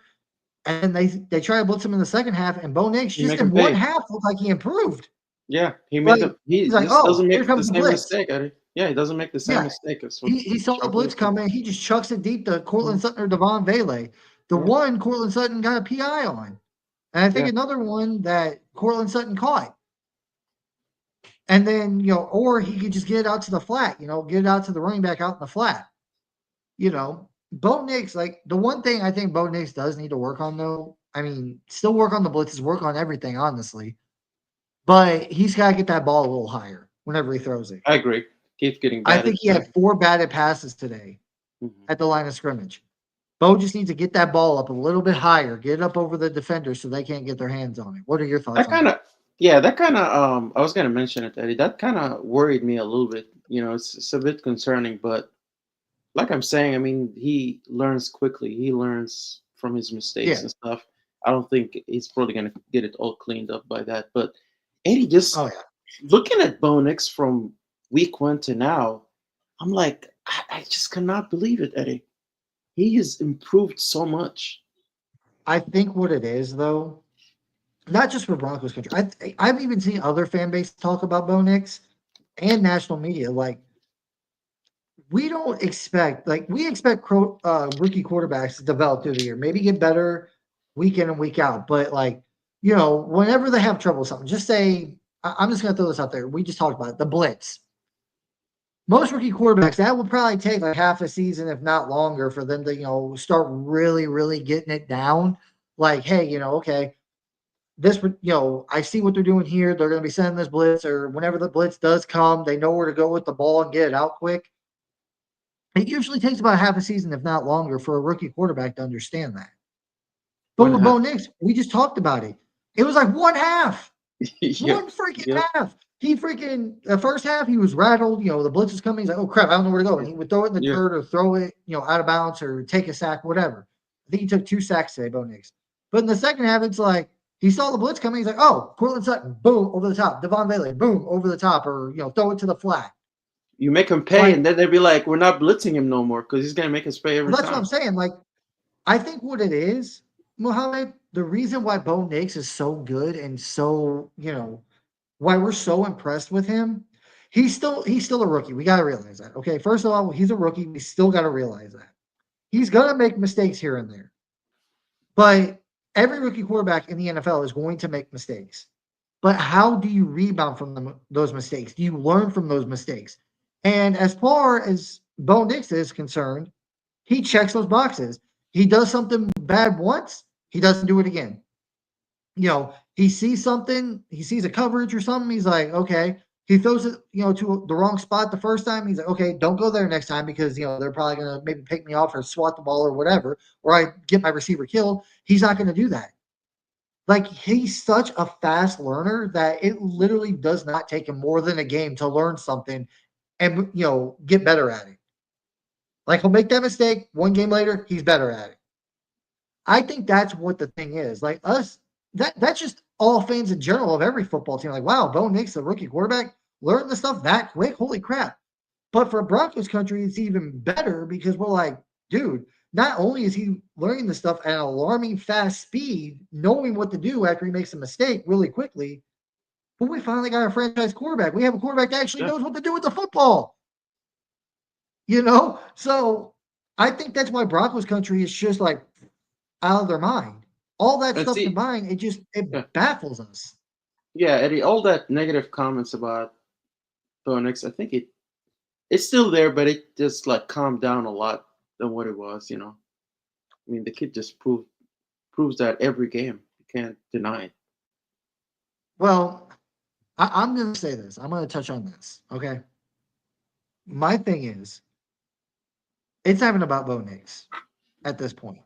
And they try to blitz him in the second half, and Bo Nix You just make him in one pay. half looked like he improved. Yeah, he made Like the he he's like, just oh, doesn't here make the comes the same blitz. mistake, Eddie. Yeah, he doesn't make the same Yeah, mistake as what he saw the blitz Sharply. coming. He just chucks it deep to Cortland Mhm. Sutton or Devon Vele. The Yeah, one Cortland Sutton got a PI on, and I think yeah. another one that Cortland Sutton caught. And then or he could just get it out to the flat. Get it out to the running back out in the flat. Bo Nix, like the one thing I think Bo Nix does need to work on though. I mean, still work on the blitzes, work on everything, honestly. But he's got to get that ball a little higher whenever he throws it. I agree. Keeps getting I batted think he too. had 4 batted passes today Mhm. at the line of scrimmage. Bo just needs to get that ball up a little bit higher, get it up over the defenders so they can't get their hands on it. What are your thoughts That on kind that? of, yeah, that kind of. I was gonna mention it, Eddie. That kind of worried me a little bit. It's a bit concerning, but like I'm saying, I mean, he learns quickly. He learns from his mistakes Yeah. and stuff. I don't think he's probably gonna get it all cleaned up by that. But Eddie, just Oh yeah. looking at Bonix from week one to now, I'm like, I just cannot believe it, Eddie. He has improved so much. I think what it is though, not just for Broncos country. I've even seen other fan bases talk about Bo Nix and national media. Like we don't expect like we expect rookie quarterbacks to develop through the year, maybe get better week in and week out. But like whenever they have trouble with something, just say I'm just gonna throw this out there. We just talked about it, the blitz. Most rookie quarterbacks that will probably take like half a season, if not longer, for them to start really, really getting it down. Like, hey, okay, this I see what they're doing here. They're going to be sending this blitz, or whenever the blitz does come, they know where to go with the ball and get it out quick. It usually takes about half a season, if not longer, for a rookie quarterback to understand that. But One and with a half. Bo Nix, we just talked about it. It was like one half, Yeah. one freaking Yep. half. He freaking the first half he was rattled. The blitz was coming. He's like, "Oh crap, I don't know where to go," and he would throw it in the Yeah. dirt or throw it, out of bounds or take a sack, whatever. I think he took 2 sacks today, Bo Nix. But in the second half, it's like he saw the blitz coming. He's like, "Oh, Cortland Sutton, boom over the top. Devon Bailey, boom over the top, or throw it to the flat." You make him pay, Like, and then they'd be like, "We're not blitzing him no more because he's gonna make us pay every well, that's what I'm time." saying. Like, I think what it is, Mohammed, the reason why Bo Nix is so good and so, why we're so impressed with him, he's still a rookie. We got to realize that. Okay, first of all, he's a rookie. We still got to realize that. He's going to make mistakes here and there. But every rookie quarterback in the NFL is going to make mistakes. But how do you rebound from those mistakes? Do you learn from those mistakes? And as far as Bo Nix is concerned, he checks those boxes. He does something bad once, he doesn't do it again. He sees something, he sees a coverage or something, he's like, okay. He throws it, to the wrong spot the first time. He's like, okay, don't go there next time because they're probably gonna maybe pick me off or swat the ball or whatever, or I get my receiver killed. He's not gonna do that. Like he's such a fast learner that it literally does not take him more than a game to learn something and get better at it. Like he'll make that mistake, one game later, he's better at it. I think that's what the thing is. Like us, that's just all fans in general of every football team. Like, wow, Bo Nix, the rookie quarterback, learned the stuff that quick. Holy crap. But for Broncos country, it's even better because we're like, dude, not only is he learning the stuff at an alarming fast speed, knowing what to do after he makes a mistake really quickly, but we finally got a franchise quarterback. We have a quarterback that actually Yeah. knows what to do with the football. So I think that's why Broncos country is just like out of their mind. All that And stuff see, combined, it yeah, baffles us. yeah, Eddie, all that negative comments about Phoenix, I think it's still there, but it just like calmed down a lot than what it was. I mean, the kid just proves that every game. You can't deny it. Well, I'm going to say this. I'm going to touch on this. Okay. My thing is, it's not even about Bo Nix at this point.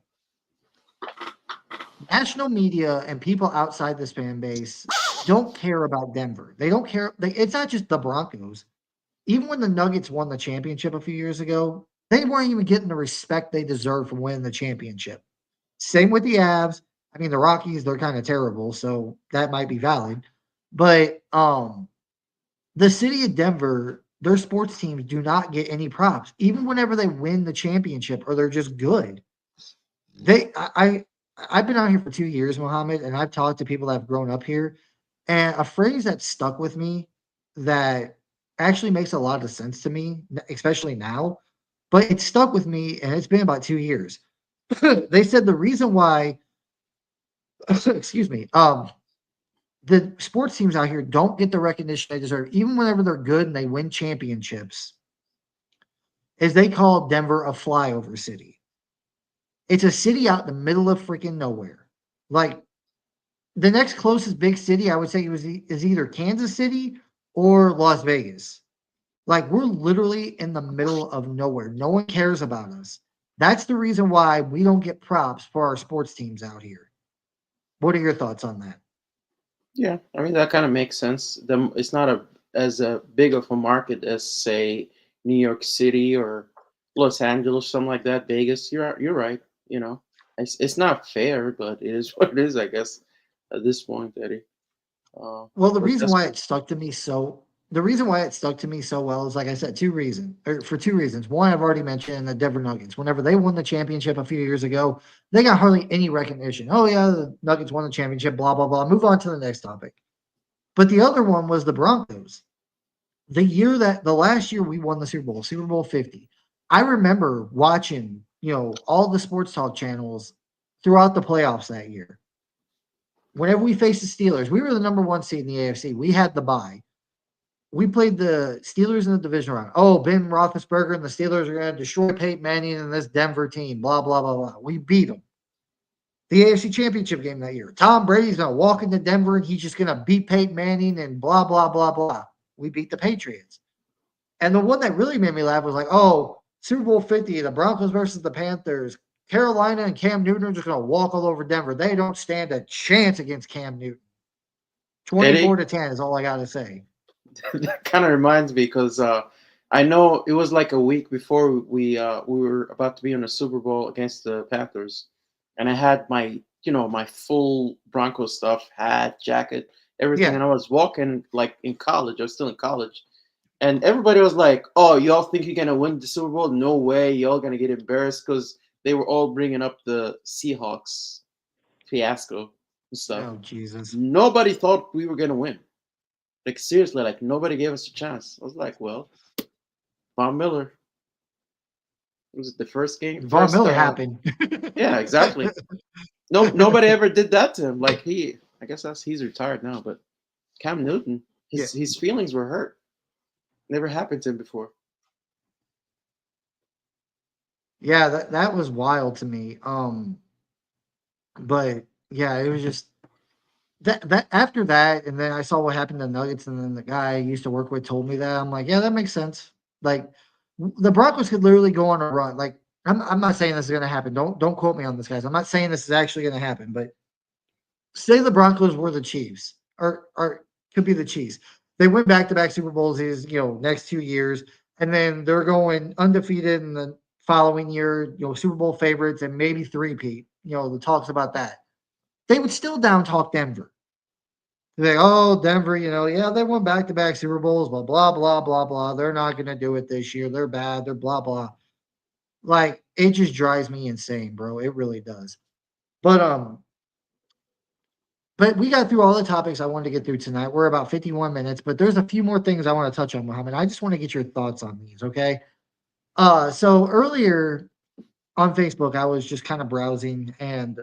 National media and people outside this fan base don't care about Denver. They don't care. It's not just the Broncos. Even when the Nuggets won the championship a few years ago, they weren't even getting the respect they deserve from winning the championship. Same with the Avs. I mean, the Rockies, they're kind of terrible, so that might be valid. But the city of Denver, their sports teams do not get any props, even whenever they win the championship or they're just good. They, I've been out here for 2 years, Mohammed, and I've talked to people that have grown up here, and a phrase that stuck with me that actually makes a lot of sense to me, especially now, but it stuck with me, and it's been about 2 years. They said the reason why, excuse me, the sports teams out here don't get the recognition they deserve, even whenever they're good and they win championships, is they call Denver a flyover city. It's a city out in the middle of freaking nowhere. Like the next closest big city, I would say, is either Kansas City or Las Vegas. Like we're literally in the middle of nowhere. No one cares about us. That's the reason why we don't get props for our sports teams out here. What are your thoughts on that? Yeah, I mean that kind of makes sense. It's not as a big of a market as say New York City or Los Angeles, something like that. Vegas. You're right. It's not fair, but it is what it is, I guess. At this point, Eddie. Well, the But reason that's why cool. it stuck to me so the reason why it stuck to me so well is like I said, for two reasons. One, I've already mentioned the Denver Nuggets. Whenever they won the championship a few years ago, they got hardly any recognition. Oh yeah, the Nuggets won the championship, blah blah blah. Move on to the next topic. But the other one was the Broncos. The last year we won the Super Bowl, Super Bowl 50. I remember watching, all the sports talk channels throughout the playoffs that year. Whenever we faced the Steelers, we were the number one seed in the AFC. We had the bye. We played the Steelers in the division round. Oh, Ben Roethlisberger and the Steelers are going to destroy Peyton Manning and this Denver team. Blah blah blah blah. We beat them. The AFC Championship game that year. Tom Brady's going to walk into Denver and he's just going to beat Peyton Manning and blah blah blah blah. We beat the Patriots. And the one that really made me laugh was like, oh, Super Bowl 50, the Broncos versus the Panthers. Carolina and Cam Newton are just going to walk all over Denver. They don't stand a chance against Cam Newton. 24 Eddie, to 10 is all I got to say. that kind of reminds me because I know it was like a week before we were about to be in a Super Bowl against the Panthers, and I had my full Broncos stuff, hat, jacket, everything, Yeah. and I was walking like in college. I was still in college, and everybody was like, "Oh, y'all think you're gonna win the Super Bowl? No way! Y'all gonna get embarrassed," because they were all bringing up the Seahawks fiasco and stuff. Oh, Jesus. Nobody thought we were gonna win. Like seriously, like nobody gave us a chance. I was like, well, Von Miller. Was it the first game? Von First, Miller happened. yeah, exactly. No, nobody ever did that to him. Like I guess he's retired now. But Cam Newton, Yeah. his feelings were hurt. Never happened to him before. Yeah, that was wild to me. But yeah, it was just that after that, and then I saw what happened to the Nuggets, and then the guy I used to work with told me that. I'm like, yeah, that makes sense. Like the Broncos could literally go on a run. Like I'm not saying this is gonna happen. Don't quote me on this, guys. I'm not saying this is actually gonna happen, but say the Broncos were the Chiefs, or could be the Chiefs. They win back to back Super Bowls these next 2 years, and then they're going undefeated in the following year. Super Bowl favorites and maybe three-peat. The talks about that. They would still down talk Denver. They're like, oh, Denver, yeah, they won back to back Super Bowls, blah blah blah blah blah. They're not going to do it this year. They're bad. They're blah blah. Like it just drives me insane, bro. It really does. But But we got through all the topics I wanted to get through tonight. We're about 51 minutes, but there's a few more things I want to touch on, Mohammed. I just want to get your thoughts on these, okay? So earlier on Facebook, I was just kind of browsing and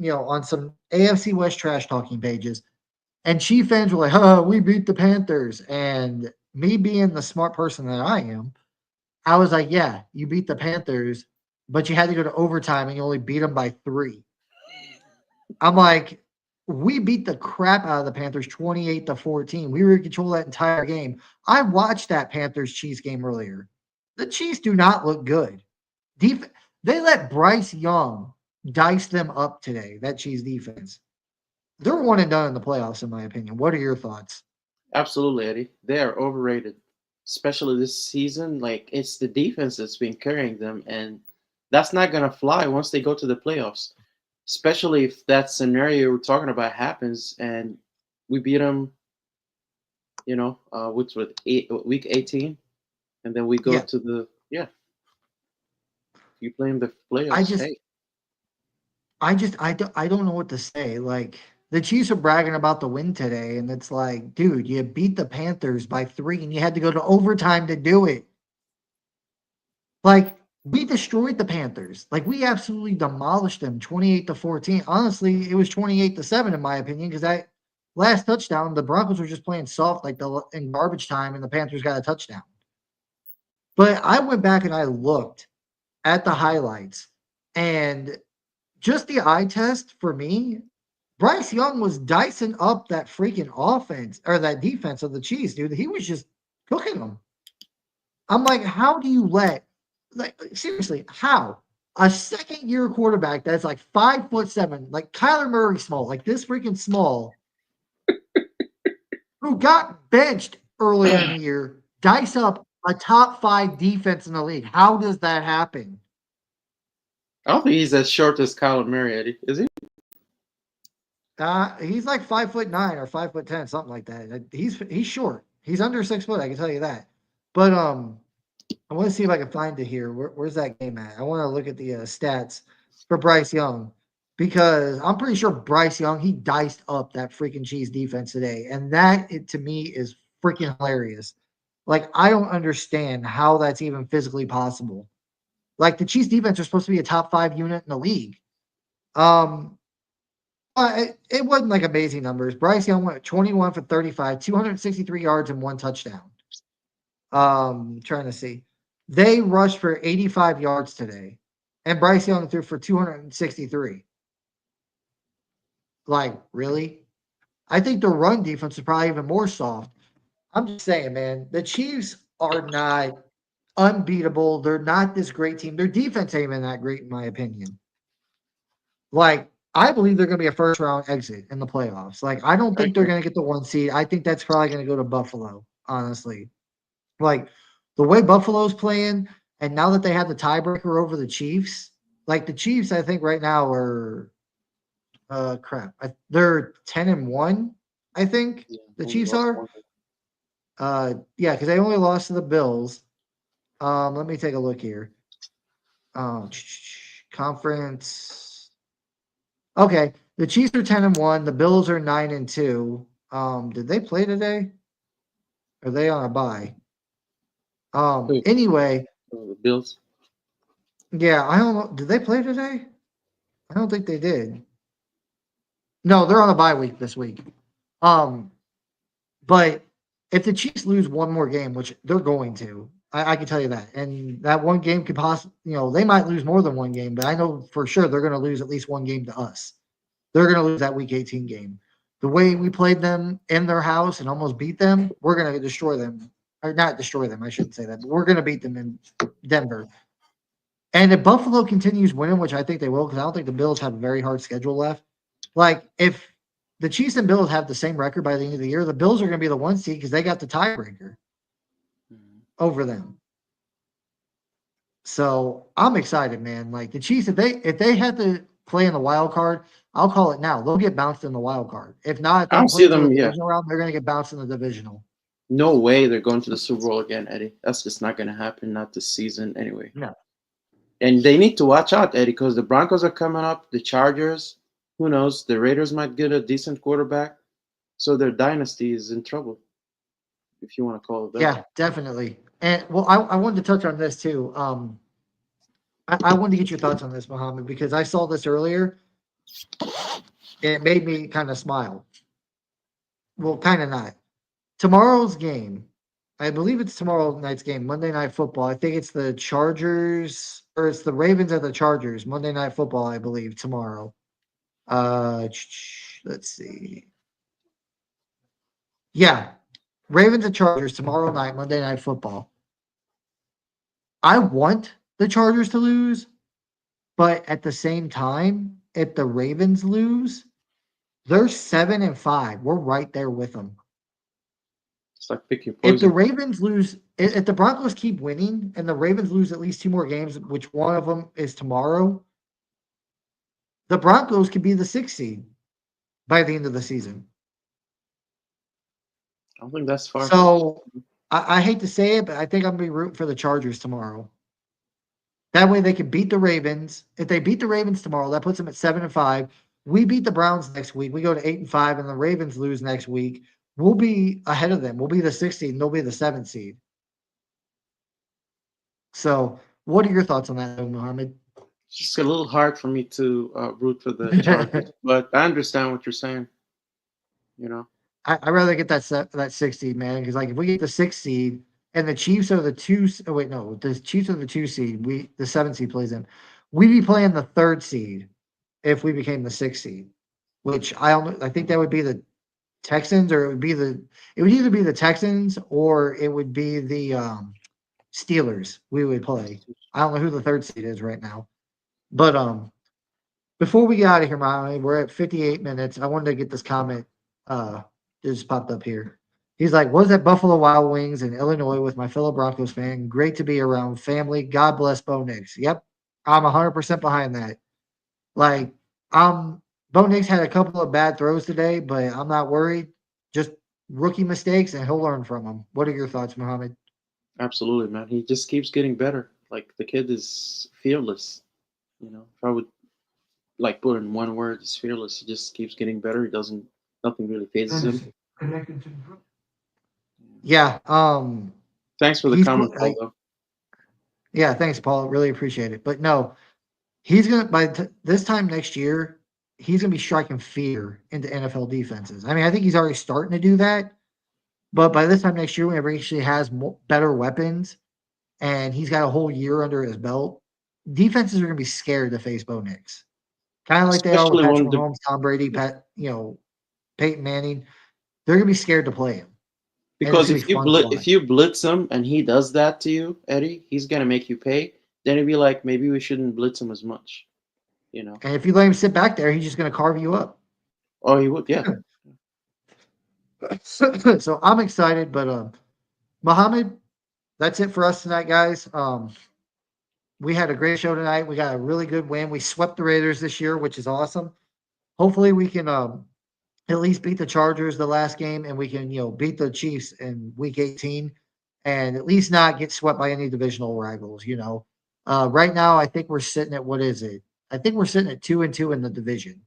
on some AFC West trash talking pages, and Chief fans were like, "Oh, we beat the Panthers." And me being the smart person that I am, I was like, "Yeah, you beat the Panthers, but you had to go to overtime and you only beat them by 3." I'm like, we beat the crap out of the Panthers 28-14. We were in control that entire game. I watched that Panthers Chiefs game earlier. The Chiefs do not look good. Def- they let Bryce Young dice them up today, that Chiefs defense. They're one and done in the playoffs, in my opinion. What are your thoughts? Absolutely, Eddie. They are overrated, especially this season. Like it's the defense that's been carrying them, and that's not gonna fly once they go to the playoffs. Especially if that scenario we're talking about happens, and we beat them, which with week 18, and then we go Yeah, to the you play in the I playoffs. just Hey, I don't know what to say. Like the Chiefs are bragging about the win today, and it's like, dude, you beat the Panthers by 3 and you had to go to overtime to do it. Like we destroyed the Panthers. Like we absolutely demolished them 28-14. Honestly, it was 28-7 in my opinion because that last touchdown, the Broncos were just playing soft like the in garbage time and the Panthers got a touchdown. But I went back and I looked at the highlights and just the eye test for me, Bryce Young was dicing up that freaking offense or that defense of the Chiefs, dude. He was just cooking them. I'm like, how do you let, like, seriously, how? A second year quarterback that's like 5'7", like Kyler Murray small, like this freaking small, who got benched earlier in the year, dice up a top 5 defense in the league. How does that happen? I don't think he's as short as Kyler Murray, Eddie. Is he? He's like 5'9" or 5'10", something like that. He's short. He's under 6 foot. I can tell you that. But I want to see if I can find it here. Where's that game at? I want to look at the stats for Bryce Young because I'm pretty sure Bryce Young he diced up that freaking Chiefs defense today, and to me is freaking hilarious. Like I don't understand how that's even physically possible. Like the Chiefs defense are supposed to be a top 5 unit in the league. Um, it wasn't like amazing numbers. Bryce Young went 21 for 35, 263 yards and 1 touchdown. Trying to see. They rushed for 85 yards today, and Bryce Young threw for 263. Like, really? I think the run defense is probably even more soft. I'm just saying, man, the Chiefs are not unbeatable. They're not this great team. Their defense ain't even that great, in my opinion. Like, I believe they're going to be a first round exit in the playoffs. Like, I don't I think they're agree. going to get the 1 seed. I think that's probably going to go to Buffalo, honestly. Like the way Buffalo's playing, and now that they have the tiebreaker over the Chiefs, like the Chiefs, I think right now are crap. They're 10-1. I think Yeah, the only Chiefs lost are. one. Yeah, because they only lost to the Bills. Let me take a look here. Um, conference. Okay, the Chiefs are 10-1. The Bills are 9-2. Did they play today? Are they on a bye? Who? Anyway, The Bills. yeah, I don't know. Did they play today? I don't think they did. No, they're on a bye week this week. Um, but if the Chiefs lose one more game, which they're going to, I can tell you that. And that one game could possibly, they might lose more than one game, but I know for sure they're going to lose at least one game to us. They're going to lose that Week 18 game. The way we played them in their house and almost beat them, we're going to destroy them. Or not destroy them, I shouldn't say that, but we're going to beat them in Denver. And if Buffalo continues winning, which I think they will, because I don't think the Bills have a very hard schedule left. Like, if the Chiefs and Bills have the same record by the end of the year, the Bills are going to be the one seed because they got the tiebreaker over them. So I'm excited, man. Like the Chiefs, if they had to play in the wild card, I'll call it now. They'll get bounced in the wild card. If not, if I they don't don't play see until the them. Yeah, divisional round, they're going to get bounced in the divisional. no way they're going to the Super Bowl again, Eddie. That's just not going to happen. Not this season, anyway. No. And they need to watch out, Eddie, because the Broncos are coming up. The Chargers, who knows? The Raiders might get a decent quarterback, so their dynasty is in trouble, if you want to call it that. Yeah, definitely. And well, I wanted to touch on this too. I wanted to get your thoughts on this, Mohammed, because I saw this earlier. And it made me kind of smile. Well, kind of not. Tomorrow's game, I believe it's tomorrow night's game, Monday Night Football. I think it's the Chargers, or it's the Ravens at the Chargers, Monday Night Football, I believe, tomorrow. Let's see. Yeah, Ravens and Chargers tomorrow night, Monday Night Football. I want the Chargers to lose, but at the same time, if the Ravens lose, they're 7-5. We're right there with them. It's like picking If the poison. Ravens lose, if the Broncos keep winning and the Ravens lose at least two more games, which one of them is tomorrow, the Broncos could be the 6th seed by the end of the season. I don't think that's far. So I hate to say it, but I think I'm going to be rooting for the Chargers tomorrow. That way they can beat the Ravens. If they beat the Ravens tomorrow, that puts them at 7-5. We beat the Browns next week. We go to 8-5, and the Ravens lose next week. We'll be ahead of them. We'll be the 6th seed, and they'll be the 7th seed. So, what are your thoughts on that, Mohammed? It's just a little hard for me to root for the Chargers, but I understand what you're saying. You know, I'd rather get that 6th seed, man, because like if we get the 6th seed and the Chiefs are the two, oh wait, no, the Chiefs are the 2 seed. The 7th seed plays in. We'd be playing the 3rd seed if we became the 6th seed, which I think that would be the Texans, or it would either be the Texans or it would be the Steelers. We would play. I don't know who the 3rd seed is right now, but before we get out of here, Miami, we're at 58 minutes. I wanted to get this comment. Just popped up here. He's like, was at Buffalo Wild Wings in Illinois with my fellow Broncos fan. Great to be around family. God bless Bo Nix. Yep, I'm 100% behind that. Like, Bo Nix had a couple of bad throws today, but I'm not worried. Just rookie mistakes, and he'll learn from them. What are your thoughts, Mohammed? absolutely, man. He just keeps getting better. Like the kid is fearless. You know, if I would like put in one word, he's fearless. He just keeps getting better. He doesn't. Nothing really phases him. Yeah. Thanks for the He's comment, Paul. Though. yeah. Thanks, Paul. Really appreciate it. But no, he's gonna this time next year, he's gonna be striking fear into NFL defenses. I mean, I think he's already starting to do that. But by this time next year, whenever he actually has better weapons and he's got a whole year under his belt, defenses are going to be scared to face Bo Nix. Kind of like they are with Especially Patrick when the Mahomes, Tom Brady, Peyton Manning. They're going to be scared to play him, and it's because going to be fun to if watch. you blitz him and he does that to you, Eddie, he's gonna make you pay. Then it'd be like maybe we shouldn't blitz him as much. You know. And if you let him sit back there, he's just going to carve you up. Oh, he would. Yeah. So I'm excited, but Mohammed, that's it for us tonight, guys. We had a great show tonight. We got a really good win. We swept the Raiders this year, which is awesome. Hopefully, we can at least beat the Chargers the last game, and we can beat the Chiefs in Week 18, and at least not get swept by any divisional rivals. Right now I think we're sitting at what is it? I think we're sitting at 2-2 in the division.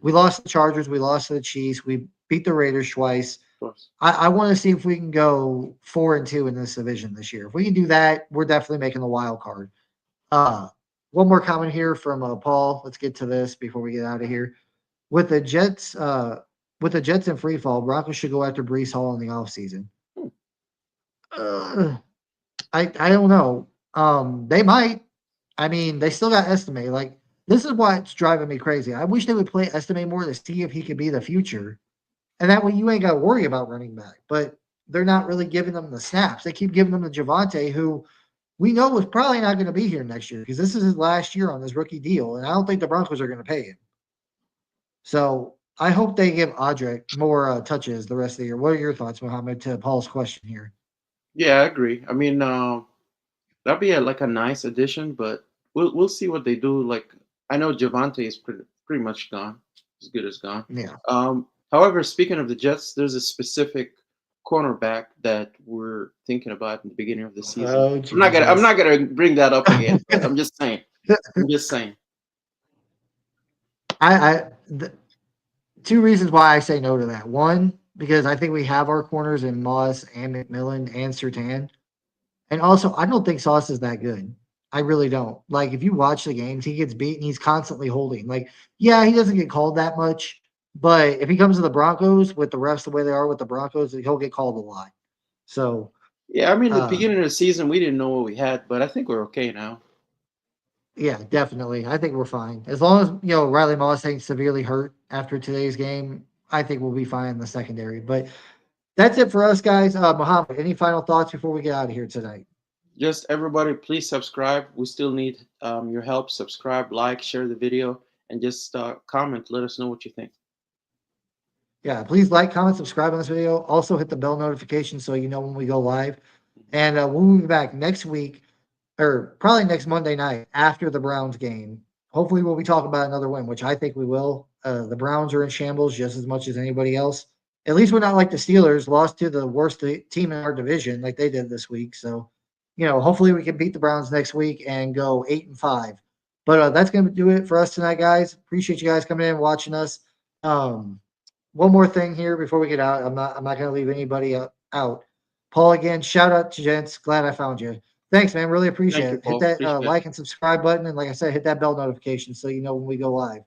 We lost the Chargers, we lost to the Chiefs, we beat the Raiders twice. Of course. I want to see if we can go 4-2 in this division this year. If we can do that, we're definitely making the wild card. One more comment here from Paul. Let's get to this before we get out of here. With the Jets in free fall, Broncos should go after Brees Hall in the offseason. I don't know. They might. I mean, they still got Estimate. Like, this is what's driving me crazy. I wish they would play Estimate more to see if he could be the future. And that way you ain't got to worry about running back. But they're not really giving them the snaps. They keep giving them to Javante, who we know is probably not going to be here next year because this is his last year on his rookie deal. And I don't think the Broncos are going to pay him. So I hope they give Audric more touches the rest of the year. What are your thoughts, Mohammed, to Paul's question here? Yeah, I agree. I mean, that'd be like a nice addition, but we'll see what they do. Like I know Javante is pretty much gone, as good as gone. Yeah. However, speaking of the Jets, there's a specific cornerback that we're thinking about in the beginning of the season. Oh, I'm Jesus. not gonna bring that up again, but I'm just saying. I'm just saying. I two reasons why I say no to that. One, because I think we have our corners in Moss and McMillan and Sertan. And also, I don't think Sauce is that good. I really don't. Like, if you watch the games, he gets beat and he's constantly holding. Like, yeah, he doesn't get called that much, but if he comes to the Broncos with the refs the way they are with the Broncos, he'll get called a lot. So, Yeah, I mean, the uh, beginning of the season, we didn't know what we had, but I think we're okay now. yeah, definitely. I think we're fine. As long as, Riley Moss ain't severely hurt after today's game, I think we'll be fine in the secondary. But that's it for us, guys. Muhammad, any final thoughts before we get out of here tonight? Just everybody, please subscribe. We still need your help. Subscribe, like, share the video, and just comment. Let us know what you think. Yeah, please like, comment, subscribe on this video. Also hit the bell notification so you know when we go live. And we'll be back next week, or probably next Monday night after the Browns game. Hopefully, we'll be talking about another win, which I think we will. The Browns are in shambles just as much as anybody else. At least we're not like the Steelers, lost to the worst team in our division like they did this week. So, hopefully we can beat the Browns next week and go 8-5. But that's going to do it for us tonight, guys. Appreciate you guys coming in and watching us. Um, one more thing here before we get out. I'm not going to leave anybody out. Paul, again, shout out to gents. Glad I found you. Thanks, man. Really appreciate Thank you, it. Hit Paul. that Appreciate it. like and subscribe button, and like I said, hit that bell notification so you know when we go live.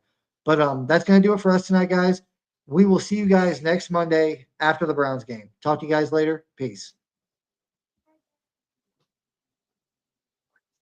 But that's gonna do it for us tonight, guys. We will see you guys next Monday after the Browns game. Talk to you guys later. Peace.